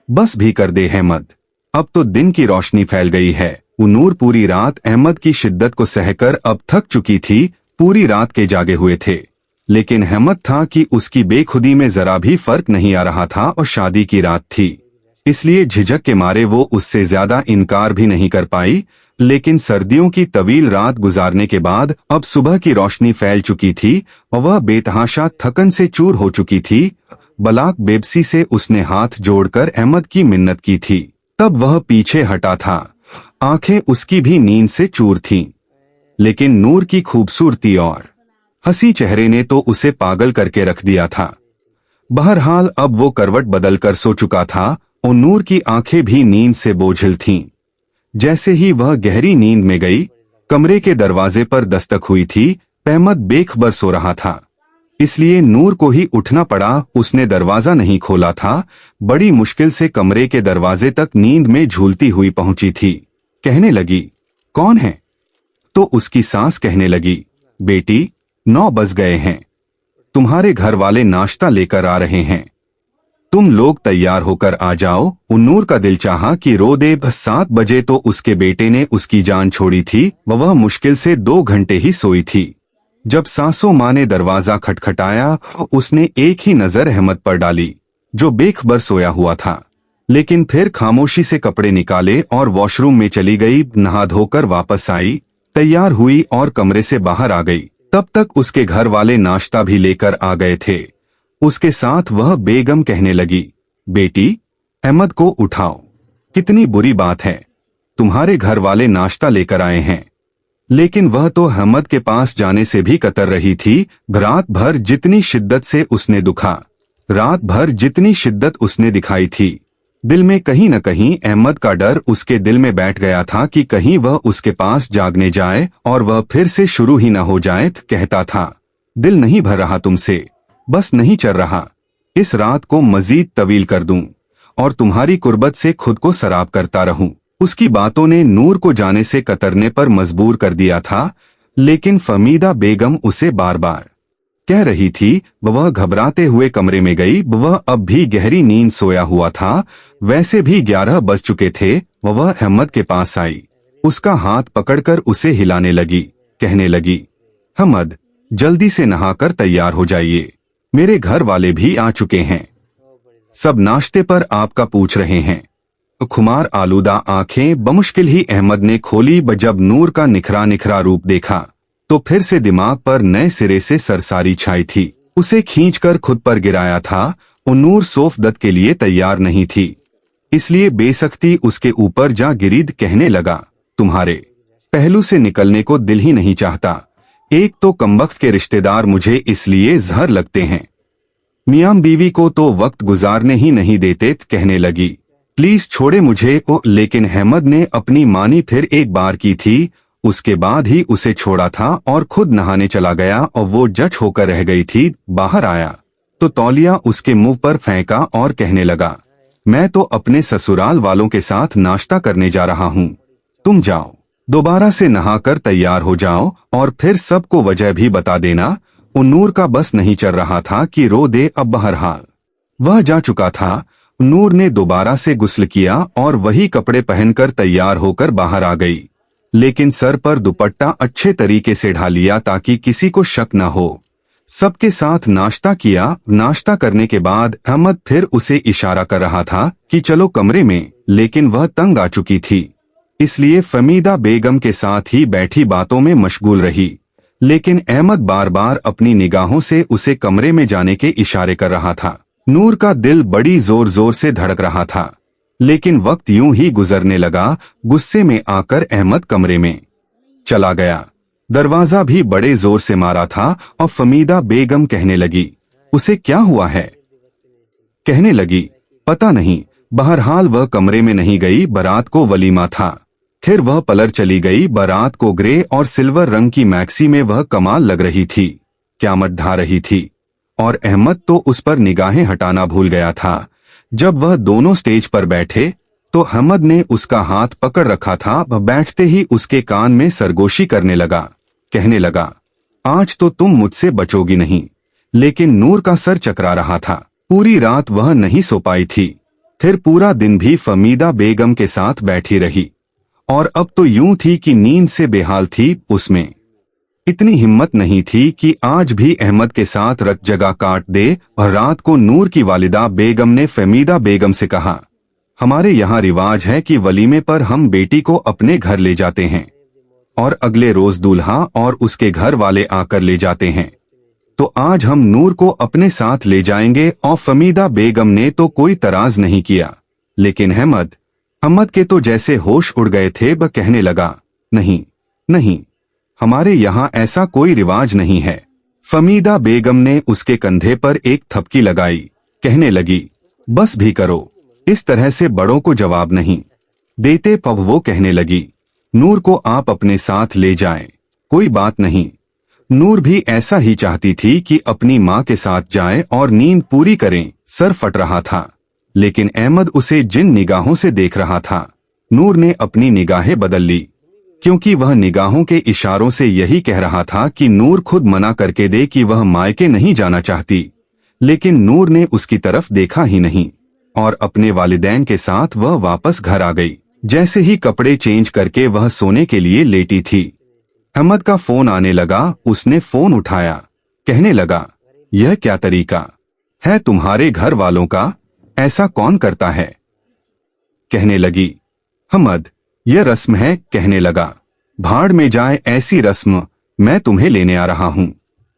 बस भी कर दे अहमद, अब तो दिन की रोशनी फैल गई है। वो नूर पूरी रात अहमद की शिद्दत को सहकर अब थक चुकी थी। पूरी रात के जागे हुए थे, लेकिन अहमद था कि उसकी बेखुदी में जरा भी फर्क नहीं आ रहा था और शादी की रात थी, इसलिए झिझक के मारे वो उससे ज्यादा इनकार भी नहीं कर पाई। लेकिन सर्दियों की तवील रात गुजारने के बाद अब सुबह की रोशनी फैल चुकी थी और वह बेतहाशा थकन से चूर हो चुकी थी। बलाक बेबसी से उसने हाथ जोड़कर अहमद की मिन्नत की थी, तब वह पीछे हटा था। आंखें उसकी भी नींद से चूर थीं, लेकिन नूर की खूबसूरती और हंसी चेहरे ने तो उसे पागल करके रख दिया था। बहरहाल अब वो करवट बदलकर सो चुका था और नूर की आंखें भी नींद से बोझिल थीं। जैसे ही वह गहरी नींद में गई, कमरे के दरवाजे पर दस्तक हुई थी। अहमद बेखबर सो रहा था, इसलिए नूर को ही उठना पड़ा। उसने दरवाजा नहीं खोला था, बड़ी मुश्किल से कमरे के दरवाजे तक नींद में झूलती हुई पहुंची थी। कहने लगी, कौन है? तो उसकी सास कहने लगी, बेटी 9 बज गए हैं, तुम्हारे घर वाले नाश्ता लेकर आ रहे हैं, तुम लोग तैयार होकर आ जाओ। नूर का दिल चाहा कि रो दे, बस 7 बजे तो उसके बेटे ने उसकी जान छोड़ी थी। वह मुश्किल से 2 घंटे ही सोई थी। जब सासू माँ ने दरवाजा खटखटाया, उसने एक ही नजर अहमद पर डाली, जो बेखबर सोया हुआ था। लेकिन फिर खामोशी से कपड़े निकाले और वॉशरूम में चली गई। नहा धोकर वापस आई, तैयार हुई और कमरे से बाहर आ गई। तब तक उसके घर वाले नाश्ता भी लेकर आ गए थे। उसके साथ वह बेगम कहने लगी, बेटी अहमद को उठाओ, कितनी बुरी बात है, तुम्हारे घर वाले नाश्ता लेकर आए हैं। लेकिन वह तो अहमद के पास जाने से भी कतर रही थी। रात भर जितनी शिद्दत से उसने दिखाई थी, दिल में कहीं न कहीं अहमद का डर उसके दिल में बैठ गया था कि कहीं वह उसके पास जागने जाए और वह फिर से शुरू ही न हो जाए। कहता था, दिल नहीं भर रहा तुमसे, बस नहीं चल रहा, इस रात को मजीद तवील कर दूं और तुम्हारी कुर्बत से खुद को सराब करता रहूं। उसकी बातों ने नूर को जाने से कतरने पर मजबूर कर दिया था, लेकिन फमीदा बेगम उसे बार बार कह रही थी। वह घबराते हुए कमरे में गई। वह अब भी गहरी नींद सोया हुआ था। वैसे भी 11 बज चुके थे। वह अहमद के पास आई, उसका हाथ पकड़कर उसे हिलाने लगी, कहने लगी, अहमद जल्दी से नहाकर तैयार हो जाइए, मेरे घर वाले भी आ चुके हैं, सब नाश्ते पर आपका पूछ रहे हैं। खुमार आलूदा आंखें बमुश्किल ही अहमद ने खोली। जब नूर का निखरा निखरा रूप देखा तो फिर से दिमाग पर नए सिरे से सरसारी छाई थी। उसे खींचकर खुद पर गिराया था और नूर सोफदत के लिए तैयार नहीं थी, इसलिए बेसख्ती उसके ऊपर जा गिरी। कहने लगा, तुम्हारे पहलू से निकलने को दिल ही नहीं चाहता। एक तो कमबख्त के रिश्तेदार मुझे इसलिए जहर लगते हैं, मियां बीवी को तो वक्त गुजारने ही नहीं देते। कहने लगी, प्लीज छोड़े मुझे को। लेकिन अहमद ने अपनी मानी फिर एक बार की थी, उसके बाद ही उसे छोड़ा था और खुद नहाने चला गया और वो जच होकर रह गई थी। बाहर आया तो तौलिया उसके मुंह पर फेंका और कहने लगा, मैं तो अपने ससुराल वालों के साथ नाश्ता करने जा रहा हूँ, तुम जाओ, दोबारा से नहाकर तैयार हो जाओ और फिर सबको वजह भी बता देना। नूर का बस नहीं चल रहा था कि रो दे। अब बहरहाल वह जा चुका था। नूर ने दोबारा से गुस्ल किया और वही कपड़े पहनकर तैयार होकर बाहर आ गई, लेकिन सर पर दुपट्टा अच्छे तरीके से ढा लिया ताकि किसी को शक न हो। सबके साथ नाश्ता किया। नाश्ता करने के बाद अहमद फिर उसे इशारा कर रहा था कि चलो कमरे में, लेकिन वह तंग आ चुकी थी, इसलिए फमीदा बेगम के साथ ही बैठी बातों में मशगूल रही। लेकिन अहमद बार बार अपनी निगाहों से उसे कमरे में जाने के इशारे कर रहा था। नूर का दिल बड़ी जोर जोर से धड़क रहा था, लेकिन वक्त यूं ही गुजरने लगा। गुस्से में आकर अहमद कमरे में चला गया। दरवाजा भी बड़े जोर से मारा था और फमीदा बेगम कहने लगी, उसे क्या हुआ है? कहने लगी, पता नहीं। बहरहाल वह कमरे में नहीं गई। बारात को वलीमा था। फिर वह पलर चली गई। बारात को ग्रे और सिल्वर रंग की मैक्सी में वह कमाल लग रही थी, क़यामत ढा रही थी, और अहमद तो उस पर निगाहें हटाना भूल गया था। जब वह दोनों स्टेज पर बैठे तो अहमद ने उसका हाथ पकड़ रखा था। वह बैठते ही उसके कान में सरगोशी करने लगा, कहने लगा, आज तो तुम मुझसे बचोगी नहीं। लेकिन नूर का सर चकरा रहा था। पूरी रात वह नहीं सो पाई थी। फिर पूरा दिन भी फमीदा बेगम के साथ बैठी रही और अब तो यूं थी कि नींद से बेहाल थी। उसमें इतनी हिम्मत नहीं थी कि आज भी अहमद के साथ रत जगह काट दे। और रात को नूर की वालिदा बेगम ने फमीदा बेगम से कहा, हमारे यहाँ रिवाज है कि वलीमे पर हम बेटी को अपने घर ले जाते हैं और अगले रोज दूल्हा और उसके घर वाले आकर ले जाते हैं, तो आज हम नूर को अपने साथ ले जाएंगे। और फमीदा बेगम ने तो कोई तराज नहीं किया, लेकिन अहमद के तो जैसे होश उड़ गए थे। वह कहने लगा, नहीं नहीं, हमारे यहाँ ऐसा कोई रिवाज नहीं है। फमीदा बेगम ने उसके कंधे पर एक थपकी लगाई, कहने लगी, बस भी करो, इस तरह से बड़ों को जवाब नहीं देते। पब वो कहने लगी, नूर को आप अपने साथ ले जाएं, कोई बात नहीं। नूर भी ऐसा ही चाहती थी कि अपनी माँ के साथ जाए और नींद पूरी करें। सर फट रहा था, लेकिन अहमद उसे जिन निगाहों से देख रहा था, नूर ने अपनी निगाहें बदल ली, क्योंकि वह निगाहों के इशारों से यही कह रहा था कि नूर खुद मना करके दे कि वह मायके नहीं जाना चाहती। लेकिन नूर ने उसकी तरफ देखा ही नहीं और अपने वालिदैन के साथ वह वापस घर आ गई। जैसे ही कपड़े चेंज करके वह सोने के लिए लेटी थी, अहमद का फोन आने लगा। उसने फोन उठाया, कहने लगा, यह क्या तरीका है तुम्हारे घर वालों का, ऐसा कौन करता है? कहने लगी, अहमद, यह रस्म है। कहने लगा, भाड़ में जाए ऐसी रस्म, मैं तुम्हें लेने आ रहा हूँ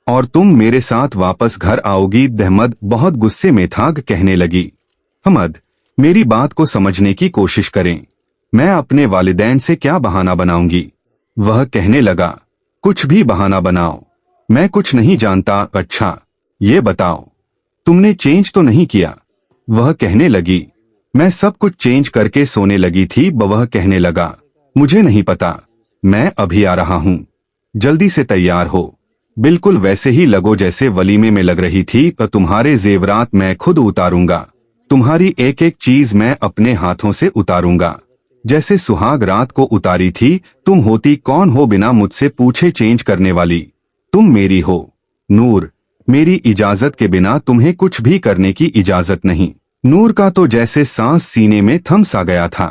और तुम मेरे साथ वापस घर आओगी। अहमद बहुत गुस्से में था। कहने लगी, अहमद, मेरी बात को समझने की कोशिश करें, मैं अपने वालिदैन से क्या बहाना बनाऊंगी? वह कहने लगा, कुछ भी बहाना बनाओ, मैं कुछ नहीं जानता। अच्छा, ये बताओ, तुमने चेंज तो नहीं किया? वह कहने लगी, मैं सब कुछ चेंज करके सोने लगी थी। वह कहने लगा, मुझे नहीं पता, मैं अभी आ रहा हूँ, जल्दी से तैयार हो, बिल्कुल वैसे ही लगो जैसे वलीमे में लग रही थी। तुम्हारे जेवरात मैं खुद उतारूंगा, तुम्हारी एक एक चीज मैं अपने हाथों से उतारूंगा, जैसे सुहाग रात को उतारी थी। तुम होती कौन हो बिना मुझसे पूछे चेंज करने वाली? तुम मेरी हो नूर, मेरी इजाजत के बिना तुम्हें कुछ भी करने की इजाजत नहीं। नूर का तो जैसे सांस सीने में थम सा गया था,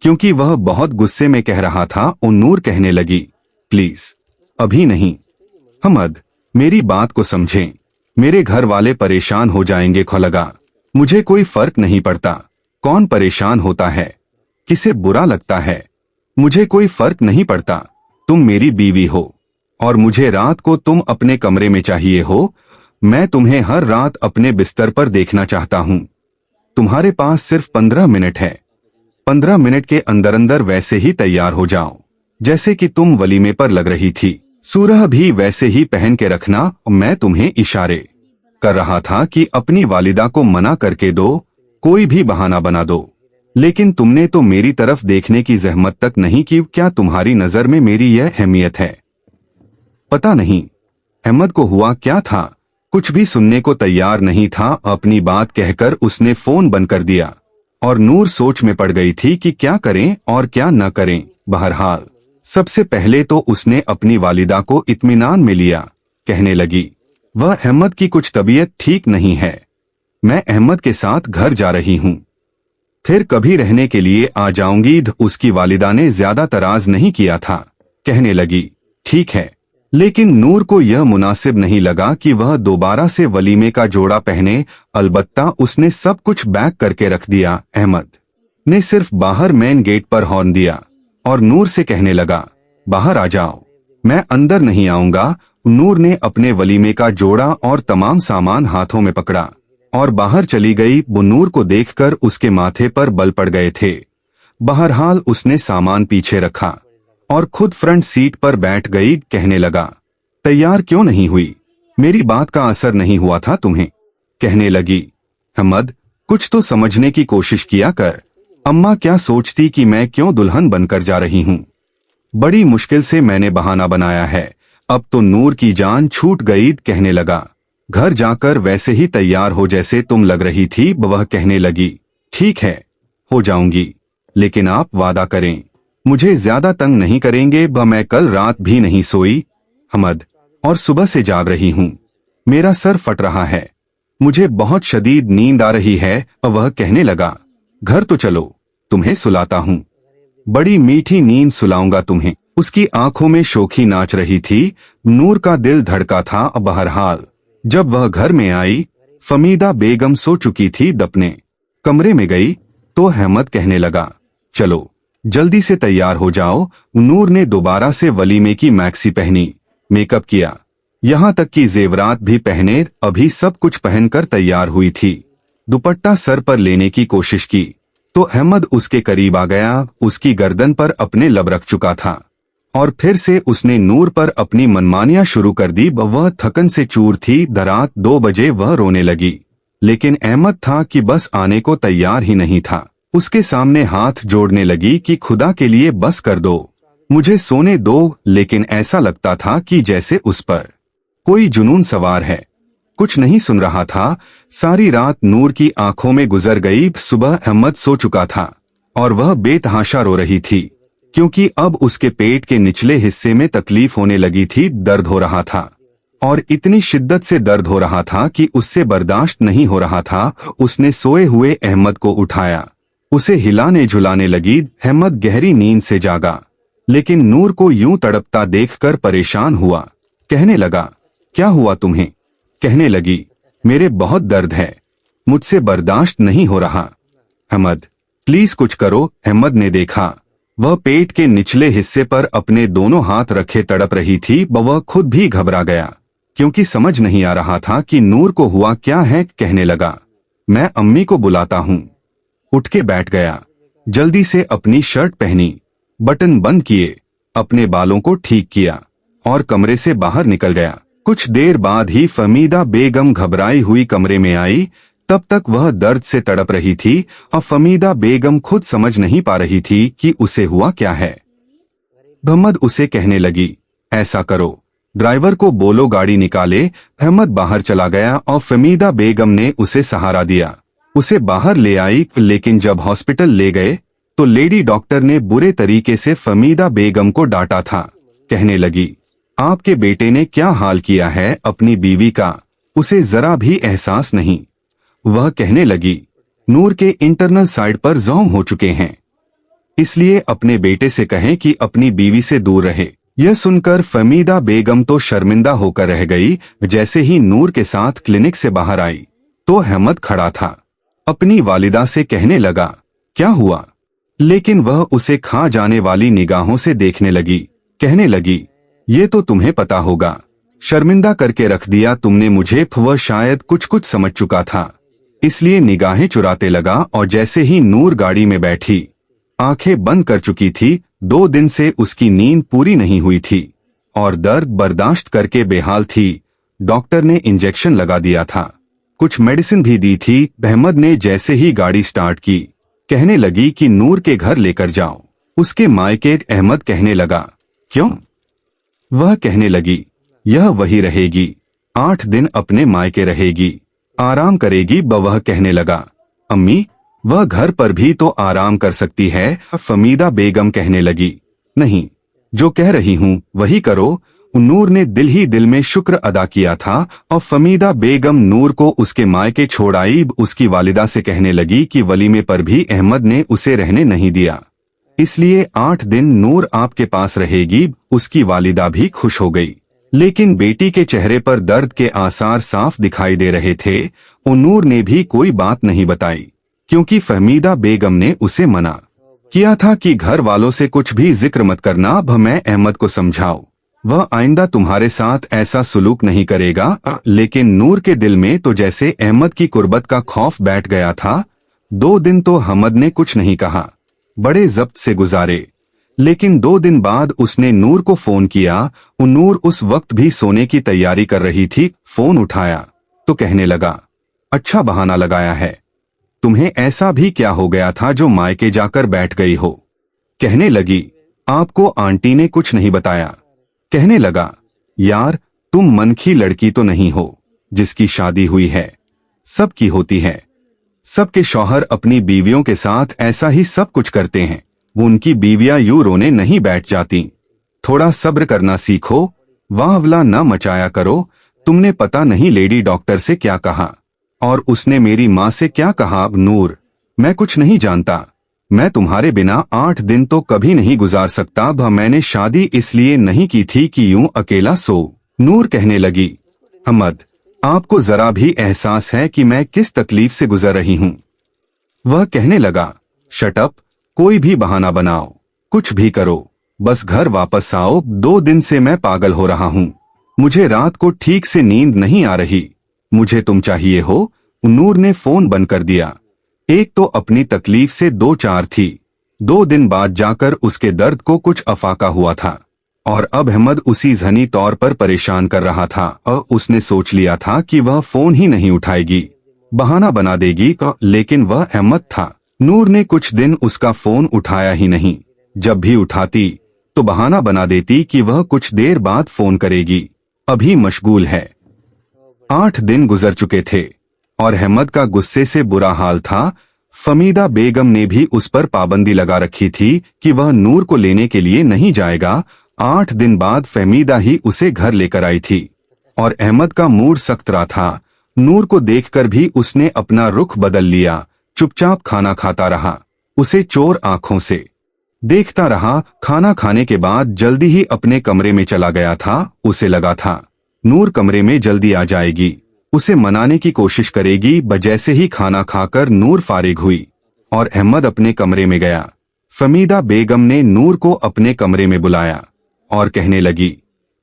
क्योंकि वह बहुत गुस्से में कह रहा था। और नूर कहने लगी, प्लीज अभी नहीं। अहमद, मेरी बात को समझें, मेरे घर वाले परेशान हो जाएंगे। खुलगा, मुझे कोई फर्क नहीं पड़ता कौन परेशान होता है, किसे बुरा लगता है, मुझे कोई फर्क नहीं पड़ता। तुम मेरी बीवी हो और मुझे रात को तुम अपने कमरे में चाहिए हो। मैं तुम्हें हर रात अपने बिस्तर पर देखना चाहता हूँ। तुम्हारे पास सिर्फ 15 मिनट है, 15 मिनट के अंदर अंदर वैसे ही तैयार हो जाओ जैसे कि तुम वलीमे पर लग रही थी। सूरह भी वैसे ही पहन के रखना। मैं तुम्हें इशारे कर रहा था कि अपनी वालिदा को मना करके दो, कोई भी बहाना बना दो, लेकिन तुमने तो मेरी तरफ देखने की जहमत तक नहीं की। क्या तुम्हारी नजर में मेरी यह अहमियत है? पता नहीं अहमद को हुआ क्या था, कुछ भी सुनने को तैयार नहीं था। अपनी बात कहकर उसने फोन बंद कर दिया और नूर सोच में पड़ गई थी कि क्या करें और क्या न करें। बहरहाल सबसे पहले तो उसने अपनी वालिदा को इत्मीनान में लिया। कहने लगी, वह अहमद की कुछ तबीयत ठीक नहीं है, मैं अहमद के साथ घर जा रही हूँ, फिर कभी रहने के लिए आ जाऊंगी। उसकी वालिदा ने ज्यादा तराज नहीं किया था। कहने लगी, ठीक है, लेकिन नूर को यह मुनासिब नहीं लगा कि वह दोबारा से वलीमे का जोड़ा पहने। अलबत्ता उसने सब कुछ बैक करके रख दिया। अहमद ने सिर्फ बाहर मेन गेट पर हॉर्न दिया और नूर से कहने लगा, बाहर आ जाओ, मैं अंदर नहीं आऊंगा। नूर ने अपने वलीमे का जोड़ा और तमाम सामान हाथों में पकड़ा और बाहर चली गई। वो नूर को देखकर उसके माथे पर बल पड़ गए थे। बहरहाल उसने सामान पीछे रखा और खुद फ्रंट सीट पर बैठ गई। कहने लगा, तैयार क्यों नहीं हुई? मेरी बात का असर नहीं हुआ था तुम्हें? कहने लगी, अहमद, कुछ तो समझने की कोशिश किया कर। अम्मा क्या सोचती कि मैं क्यों दुल्हन बनकर जा रही हूँ? बड़ी मुश्किल से मैंने बहाना बनाया है, अब तो नूर की जान छूट गई। कहने लगा, घर जाकर वैसे ही तैयार हो जैसे तुम लग रही थी। वह कहने लगी, ठीक है, हो जाऊंगी, लेकिन आप वादा करें मुझे ज्यादा तंग नहीं करेंगे। मैं कल रात भी नहीं सोई अहमद, और सुबह से जाग रही हूँ, मेरा सर फट रहा है, मुझे बहुत शदीद नींद आ रही है। वह कहने लगा, घर तो चलो, तुम्हें सुलाता हूँ, बड़ी मीठी नींद सुलाऊंगा तुम्हें। उसकी आंखों में शोखी नाच रही थी। नूर का दिल धड़का था। बहरहाल जब वह घर में आई, फमीदा बेगम सो चुकी थी। दपने कमरे में गई तो अहमद कहने लगा, चलो जल्दी से तैयार हो जाओ। नूर ने दोबारा से वलीमे की मैक्सी पहनी, मेकअप किया, यहाँ तक कि जेवरात भी पहने। अभी सब कुछ पहनकर तैयार हुई थी। दुपट्टा सर पर लेने की कोशिश की तो अहमद उसके करीब आ गया। उसकी गर्दन पर अपने लब रख चुका था और फिर से उसने नूर पर अपनी मनमानियां शुरू कर दी। वह थकन से चूर थी। रात 2 बजे वह रोने लगी, लेकिन अहमद था कि बस आने को तैयार ही नहीं था। उसके सामने हाथ जोड़ने लगी कि खुदा के लिए बस कर दो, मुझे सोने दो। लेकिन ऐसा लगता था कि जैसे उस पर कोई जुनून सवार है। कुछ नहीं सुन रहा था। सारी रात नूर की आंखों में गुजर गई। सुबह अहमद सो चुका था और वह बेतहाशा रो रही थी, क्योंकि अब उसके पेट के निचले हिस्से में तकलीफ होने लगी थी। दर्द हो रहा था और इतनी शिद्दत से दर्द हो रहा था कि उससे बर्दाश्त नहीं हो रहा था। उसने सोए हुए अहमद को उठाया, उसे हिलाने झुलाने लगी। अहमद गहरी नींद से जागा, लेकिन नूर को यूं तड़पता देखकर परेशान हुआ। कहने लगा, क्या हुआ तुम्हें? कहने लगी, मेरे बहुत दर्द है, मुझसे बर्दाश्त नहीं हो रहा। अहमद प्लीज कुछ करो। अहमद ने देखा वह पेट के निचले हिस्से पर अपने दोनों हाथ रखे तड़प रही थी। वह खुद भी घबरा गया, क्योंकि समझ नहीं आ रहा था कि नूर को हुआ क्या है। कहने लगा, मैं अम्मी को बुलाता हूँ। उठ के बैठ गया, जल्दी से अपनी शर्ट पहनी, बटन बंद किए, अपने बालों को ठीक किया और कमरे से बाहर निकल गया। कुछ देर बाद ही फमीदा बेगम घबराई हुई कमरे में आई। तब तक वह दर्द से तड़प रही थी और फमीदा बेगम खुद समझ नहीं पा रही थी कि उसे हुआ क्या है। अहमद उसे कहने लगी, ऐसा करो, ड्राइवर को बोलो गाड़ी निकाले। अहमद बाहर चला गया और फमीदा बेगम ने उसे सहारा दिया, उसे बाहर ले आई। लेकिन जब हॉस्पिटल ले गए तो लेडी डॉक्टर ने बुरे तरीके से फमीदा बेगम को डांटा था। कहने लगी, आपके बेटे ने क्या हाल किया है अपनी बीवी का, उसे जरा भी एहसास नहीं। वह कहने लगी, नूर के इंटरनल साइड पर जख्म हो चुके हैं, इसलिए अपने बेटे से कहें कि अपनी बीवी से दूर रहे। यह सुनकर फमीदा बेगम तो शर्मिंदा होकर रह गई। जैसे ही नूर के साथ क्लिनिक से बाहर आई तो अहमद खड़ा था। अपनी वालिदा से कहने लगा, क्या हुआ? लेकिन वह उसे खा जाने वाली निगाहों से देखने लगी। कहने लगी, ये तो तुम्हें पता होगा, शर्मिंदा करके रख दिया तुमने मुझे। वह शायद कुछ कुछ समझ चुका था, इसलिए निगाहें चुराते लगा। और जैसे ही नूर गाड़ी में बैठी, आंखें बंद कर चुकी थी। 2 दिन से उसकी नींद पूरी नहीं हुई थी और दर्द बर्दाश्त करके बेहाल थी। डॉक्टर ने इंजेक्शन लगा दिया था, कुछ मेडिसिन भी दी थी। अहमद ने जैसे ही गाड़ी स्टार्ट की, कहने लगी कि नूर के घर लेकर जाओ, उसके मायके। अहमद कहने लगा, क्यों? वह कहने लगी, यह वही रहेगी, 8 दिन अपने मायके रहेगी, आराम करेगी। वह कहने लगा, अम्मी वह घर पर भी तो आराम कर सकती है। फमीदा बेगम कहने लगी, नहीं, जो कह रही हूँ वही करो। नूर ने दिल ही दिल में शुक्र अदा किया था और फमीदा बेगम नूर को उसके मायके छोड़ आई। उसकी वालिदा से कहने लगी कि वलीमे पर भी अहमद ने उसे रहने नहीं दिया, इसलिए 8 दिन नूर आपके पास रहेगी। उसकी वालिदा भी खुश हो गई, लेकिन बेटी के चेहरे पर दर्द के आसार साफ दिखाई दे रहे थे। नूर ने भी कोई बात नहीं बताई, क्योंकि फमीदा बेगम ने उसे मना किया था कि घर वालों से कुछ भी जिक्र मत करना। अब मैं अहमद को समझाऊं, वह आइंदा तुम्हारे साथ ऐसा सुलूक नहीं करेगा। लेकिन नूर के दिल में तो जैसे अहमद की कुर्बत का खौफ बैठ गया था। 2 दिन तो अहमद ने कुछ नहीं कहा, बड़े जब्त से गुजारे। लेकिन 2 दिन बाद उसने नूर को फोन किया। नूर उस वक्त भी सोने की तैयारी कर रही थी। फोन उठाया तो कहने लगा, अच्छा बहाना लगाया है, तुम्हें ऐसा भी क्या हो गया था जो मायके जाकर बैठ गई हो? कहने लगी, आपको आंटी ने कुछ नहीं बताया? कहने लगा, यार तुम मनखी लड़की तो नहीं हो जिसकी शादी हुई है, सबकी होती है। सबके शौहर अपनी बीवियों के साथ ऐसा ही सब कुछ करते हैं, वो उनकी बीवियां यूं रोने नहीं बैठ जाती। थोड़ा सब्र करना सीखो, वाहवला न मचाया करो। तुमने पता नहीं लेडी डॉक्टर से क्या कहा और उसने मेरी माँ से क्या कहा। नूर मैं कुछ नहीं जानता। मैं तुम्हारे बिना 8 दिन तो कभी नहीं गुजार सकता। मैंने शादी इसलिए नहीं की थी कि यूं अकेला सो। नूर कहने लगी, अहमद, आपको जरा भी एहसास है कि मैं किस तकलीफ से गुजर रही हूँ? वह कहने लगा, शट अप, कोई भी बहाना बनाओ, कुछ भी करो, बस घर वापस आओ। 2 दिन से मैं पागल हो रहा हूँ। मुझे रात को ठीक से नींद नहीं आ रही। मुझे तुम चाहिए हो। नूर ने फोन बंद कर दिया। एक तो अपनी तकलीफ से 2-4 थी, 2 दिन बाद जाकर उसके दर्द को कुछ अफाका हुआ था, और अब अहमद उसी जहनी तौर पर परेशान कर रहा था। और उसने सोच लिया था कि वह फोन ही नहीं उठाएगी, बहाना बना देगी, लेकिन वह अहमद था। नूर ने कुछ दिन उसका फोन उठाया ही नहीं। जब भी उठाती तो बहाना बना देती कि वह कुछ देर बाद फोन करेगी, अभी मशगूल है। 8 दिन गुजर चुके थे और अहमद का गुस्से से बुरा हाल था। फमीदा बेगम ने भी उस पर पाबंदी लगा रखी थी कि वह नूर को लेने के लिए नहीं जाएगा। 8 दिन बाद फमीदा ही उसे घर लेकर आई थी और अहमद का मूड सख्त रहा था। नूर को देखकर भी उसने अपना रुख बदल लिया, चुपचाप खाना खाता रहा, उसे चोर आंखों से देखता रहा। खाना खाने के बाद जल्दी ही अपने कमरे में चला गया था। उसे लगा था नूर कमरे में जल्दी आ जाएगी, उसे मनाने की कोशिश करेगी। जैसे ही खाना खाकर नूर फारिग हुई और अहमद अपने कमरे में गया, फमीदा बेगम ने नूर को अपने कमरे में बुलाया और कहने लगी,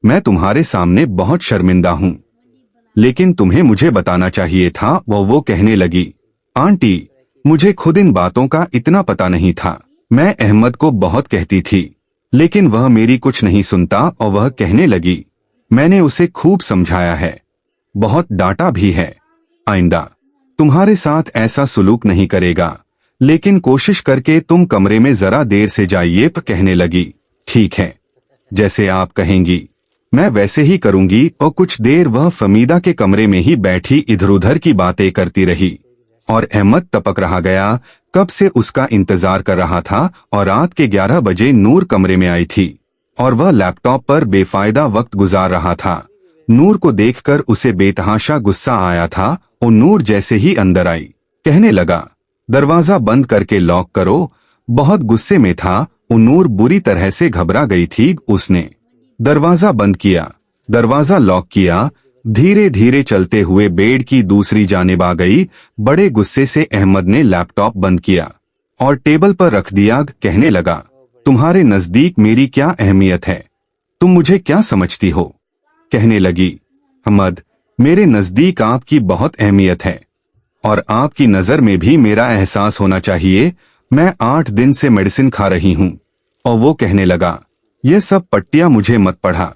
मैं तुम्हारे सामने बहुत शर्मिंदा हूँ, लेकिन तुम्हें मुझे बताना चाहिए था। वो कहने लगी, आंटी, मुझे खुद इन बातों का इतना पता नहीं था। मैं अहमद को बहुत कहती थी, लेकिन वह मेरी कुछ नहीं सुनता। और वह कहने लगी, मैंने उसे खूब समझाया है, बहुत डांटा भी है, आइंदा तुम्हारे साथ ऐसा सुलूक नहीं करेगा, लेकिन कोशिश करके तुम कमरे में जरा देर से जाइए। कहने लगी, ठीक है, जैसे आप कहेंगी मैं वैसे ही करूंगी। और कुछ देर वह फमीदा के कमरे में ही बैठी इधर उधर की बातें करती रही और अहमद टपक रहा गया। कब से उसका इंतजार कर रहा था और रात के 11 बजे नूर कमरे में आई थी और वह लैपटॉप पर बेफायदा वक्त गुजार रहा था। नूर को देखकर उसे बेतहाशा गुस्सा आया था और नूर जैसे ही अंदर आई, कहने लगा, दरवाजा बंद करके लॉक करो। बहुत गुस्से में था और नूर बुरी तरह से घबरा गई थी। उसने दरवाजा बंद किया, दरवाजा लॉक किया, धीरे धीरे चलते हुए बेड की दूसरी जानिब आ गई। बड़े गुस्से से अहमद ने लैपटॉप बंद किया और टेबल पर रख दिया। कहने लगा, तुम्हारे नजदीक मेरी क्या अहमियत है? तुम मुझे क्या समझती हो? कहने लगी, अहमद, मेरे नजदीक आपकी बहुत अहमियत है और आपकी नजर में भी मेरा एहसास होना चाहिए। मैं 8 दिन से मेडिसिन खा रही हूँ। और वो कहने लगा, ये सब पट्टियां मुझे मत पढ़ा,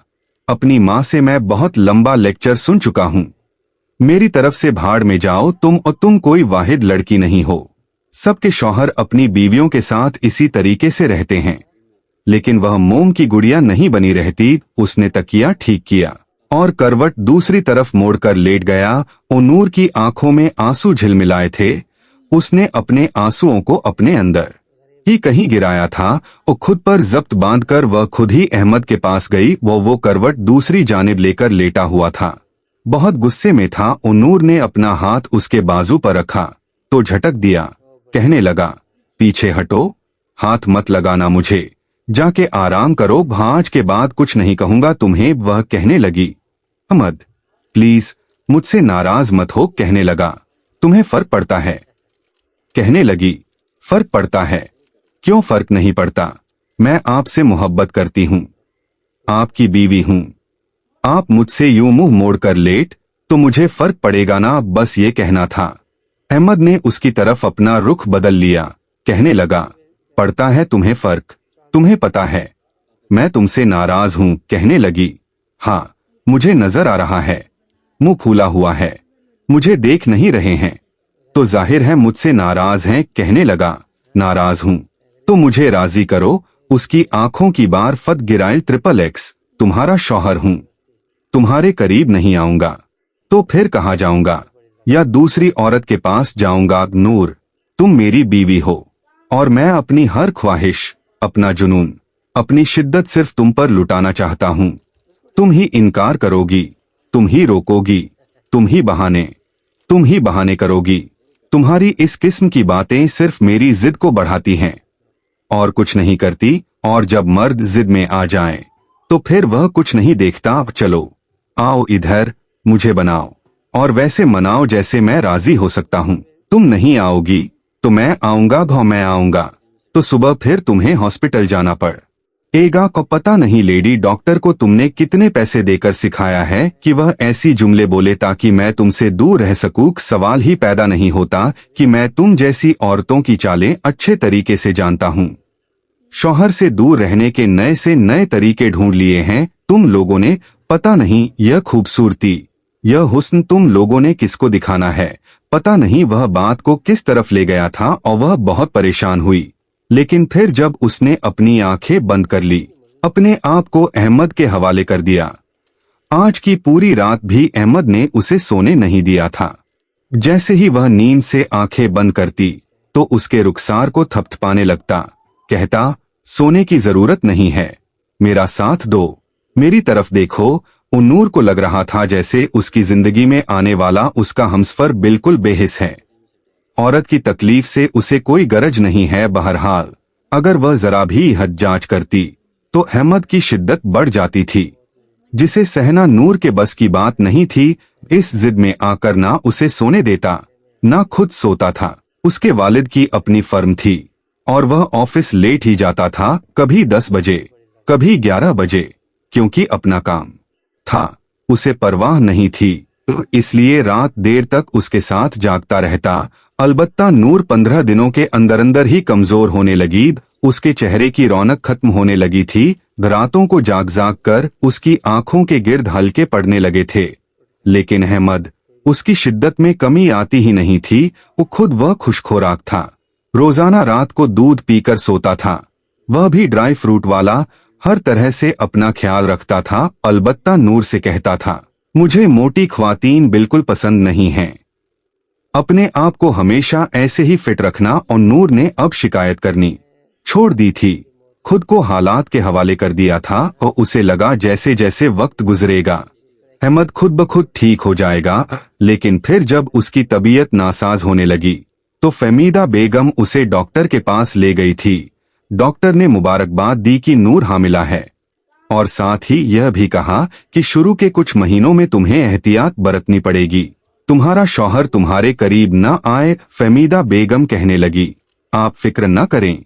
अपनी माँ से मैं बहुत लंबा लेक्चर सुन चुका हूँ। मेरी तरफ से भाड़ में जाओ तुम, और तुम कोई वाहिद लड़की नहीं हो। सबके शौहर अपनी बीवियों के साथ इसी तरीके से रहते हैं, लेकिन वह मोम की गुड़िया नहीं बनी रहती। उसने तकिया ठीक किया और करवट दूसरी तरफ मोड़कर लेट गया और नूर की आंखों में आंसू झिलमिलाए थे। उसने अपने आंसुओं को अपने अंदर ही कहीं गिराया था और खुद पर जब्त बांधकर वह खुद ही अहमद के पास गई। वो करवट दूसरी जानिब लेकर लेटा हुआ था, बहुत गुस्से में था और नूर ने अपना हाथ उसके बाजू पर रखा तो झटक दिया। कहने लगा, पीछे हटो, हाथ मत लगाना मुझे, जाके आराम करो, आज के बाद कुछ नहीं कहूंगा तुम्हें। वह कहने लगी, अहमद प्लीज मुझसे नाराज मत हो। कहने लगा, तुम्हें फर्क पड़ता है? कहने लगी, फर्क पड़ता है? क्यों फर्क नहीं पड़ता? मैं आपसे मोहब्बत करती हूँ, आपकी बीवी हूँ। आप मुझसे यूं मुंह मोड़कर लेट तो मुझे फर्क पड़ेगा ना, बस ये कहना था। अहमद ने उसकी तरफ अपना रुख बदल लिया। कहने लगा, पड़ता है तुम्हें फर्क? तुम्हें पता है मैं तुमसे नाराज हूँ? कहने लगी, हाँ मुझे नजर आ रहा है, मुंह खुला हुआ है, मुझे देख नहीं रहे हैं तो जाहिर है मुझसे नाराज हैं। कहने लगा, नाराज हूँ तो मुझे राजी करो। उसकी आंखों की बार फत गिराए, XXX तुम्हारा शौहर हूँ, तुम्हारे करीब नहीं आऊंगा तो फिर कहाँ जाऊंगा? या दूसरी औरत के पास जाऊंगा? नूर, तुम मेरी बीवी हो और मैं अपनी हर ख्वाहिश, अपना जुनून, अपनी शिद्दत सिर्फ तुम पर लुटाना चाहता हूँ। तुम ही इनकार करोगी, तुम ही रोकोगी, तुम ही बहाने करोगी, तुम्हारी इस किस्म की बातें सिर्फ मेरी जिद को बढ़ाती हैं और कुछ नहीं करती। और जब मर्द जिद में आ जाए तो फिर वह कुछ नहीं देखता। चलो आओ इधर, मुझे बनाओ और वैसे मनाओ जैसे मैं राजी हो सकता हूँ। तुम नहीं आओगी तो मैं आऊंगा, मैं आऊंगा तो सुबह फिर तुम्हें हॉस्पिटल जाना पड़ेगा। को पता नहीं लेडी डॉक्टर को तुमने कितने पैसे देकर सिखाया है कि वह ऐसी जुमले बोले ताकि मैं तुमसे दूर रह सकूं। सवाल ही पैदा नहीं होता कि मैं तुम जैसी औरतों की चालें अच्छे तरीके से जानता हूँ। शौहर से दूर रहने के नए से नए तरीके ढूंढ लिए हैं तुम लोगों ने। पता नहीं यह खूबसूरती, यह हुस्न तुम लोगों ने किसको दिखाना है। पता नहीं वह बात को किस तरफ ले गया था और वह बहुत परेशान हुई। लेकिन फिर जब उसने अपनी आंखें बंद कर ली, अपने आप को अहमद के हवाले कर दिया। आज की पूरी रात भी अहमद ने उसे सोने नहीं दिया था। जैसे ही वह नींद से आंखें बंद करती तो उसके रुखसार को थपथपाने लगता, कहता सोने की जरूरत नहीं है, मेरा साथ दो, मेरी तरफ देखो। नूर को लग रहा था जैसे उसकी जिंदगी में आने वाला उसका हमसफर बिल्कुल बेहिस है। औरत की तकलीफ से उसे कोई गरज नहीं है। बहरहाल अगर वह जरा भी हद जांच करती तो अहमद की शिद्दत बढ़ जाती थी, जिसे सहना नूर के बस की बात नहीं थी। इस जिद में आकर ना उसे सोने देता, ना खुद सोता था। उसके वालिद की अपनी फर्म थी और वह ऑफिस लेट ही जाता था, कभी 10 बजे कभी 11 बजे, क्योंकि अपना काम था, उसे परवाह नहीं थी, इसलिए रात देर तक उसके साथ जागता रहता। अलबत्ता नूर 15 दिनों के अंदर अंदर ही कमजोर होने लगी। उसके चेहरे की रौनक खत्म होने लगी थी। रातों को जाग जाग कर उसकी आंखों के गिर्द हल्के पड़ने लगे थे। लेकिन अहमद, उसकी शिद्दत में कमी आती ही नहीं थी। वह खुशखोराक था, रोजाना रात को दूध पीकर सोता था, वह भी ड्राई फ्रूट वाला। हर तरह से अपना ख्याल रखता था। अलबत्ता नूर से कहता था, मुझे मोटी ख्वातीन बिल्कुल पसंद नहीं हैं। अपने आप को हमेशा ऐसे ही फिट रखना। और नूर ने अब शिकायत करनी छोड़ दी थी, खुद को हालात के हवाले कर दिया था और उसे लगा जैसे जैसे वक्त गुजरेगा अहमद खुद ब खुद ठीक हो जाएगा। लेकिन फिर जब उसकी तबीयत नासाज होने लगी तो फहमीदा बेगम उसे डॉक्टर के पास ले गई थी। डॉक्टर ने मुबारकबाद दी कि नूर हामिला है और साथ ही यह भी कहा कि शुरू के कुछ महीनों में तुम्हें एहतियात बरतनी पड़ेगी, तुम्हारा शौहर तुम्हारे करीब न आए। फहमीदा बेगम कहने लगी, आप फिक्र न करें,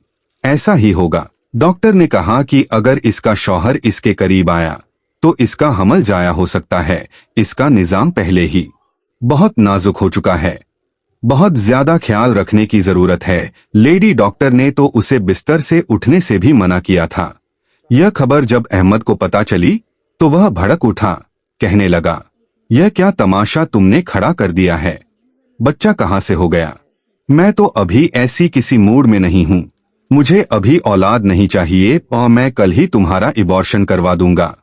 ऐसा ही होगा। डॉक्टर ने कहा कि अगर इसका शौहर इसके करीब आया तो इसका हमल जाया हो सकता है। इसका निजाम पहले ही बहुत नाजुक हो चुका है, बहुत ज्यादा ख्याल रखने की जरूरत है। लेडी डॉक्टर ने तो उसे बिस्तर से उठने से भी मना किया था। यह खबर जब अहमद को पता चली तो वह भड़क उठा, कहने लगा, यह क्या तमाशा तुमने खड़ा कर दिया है, बच्चा कहाँ से हो गया? मैं तो अभी ऐसी किसी मूड में नहीं हूँ, मुझे अभी औलाद नहीं चाहिए और मैं कल ही तुम्हारा इबॉर्शन करवा दूंगा।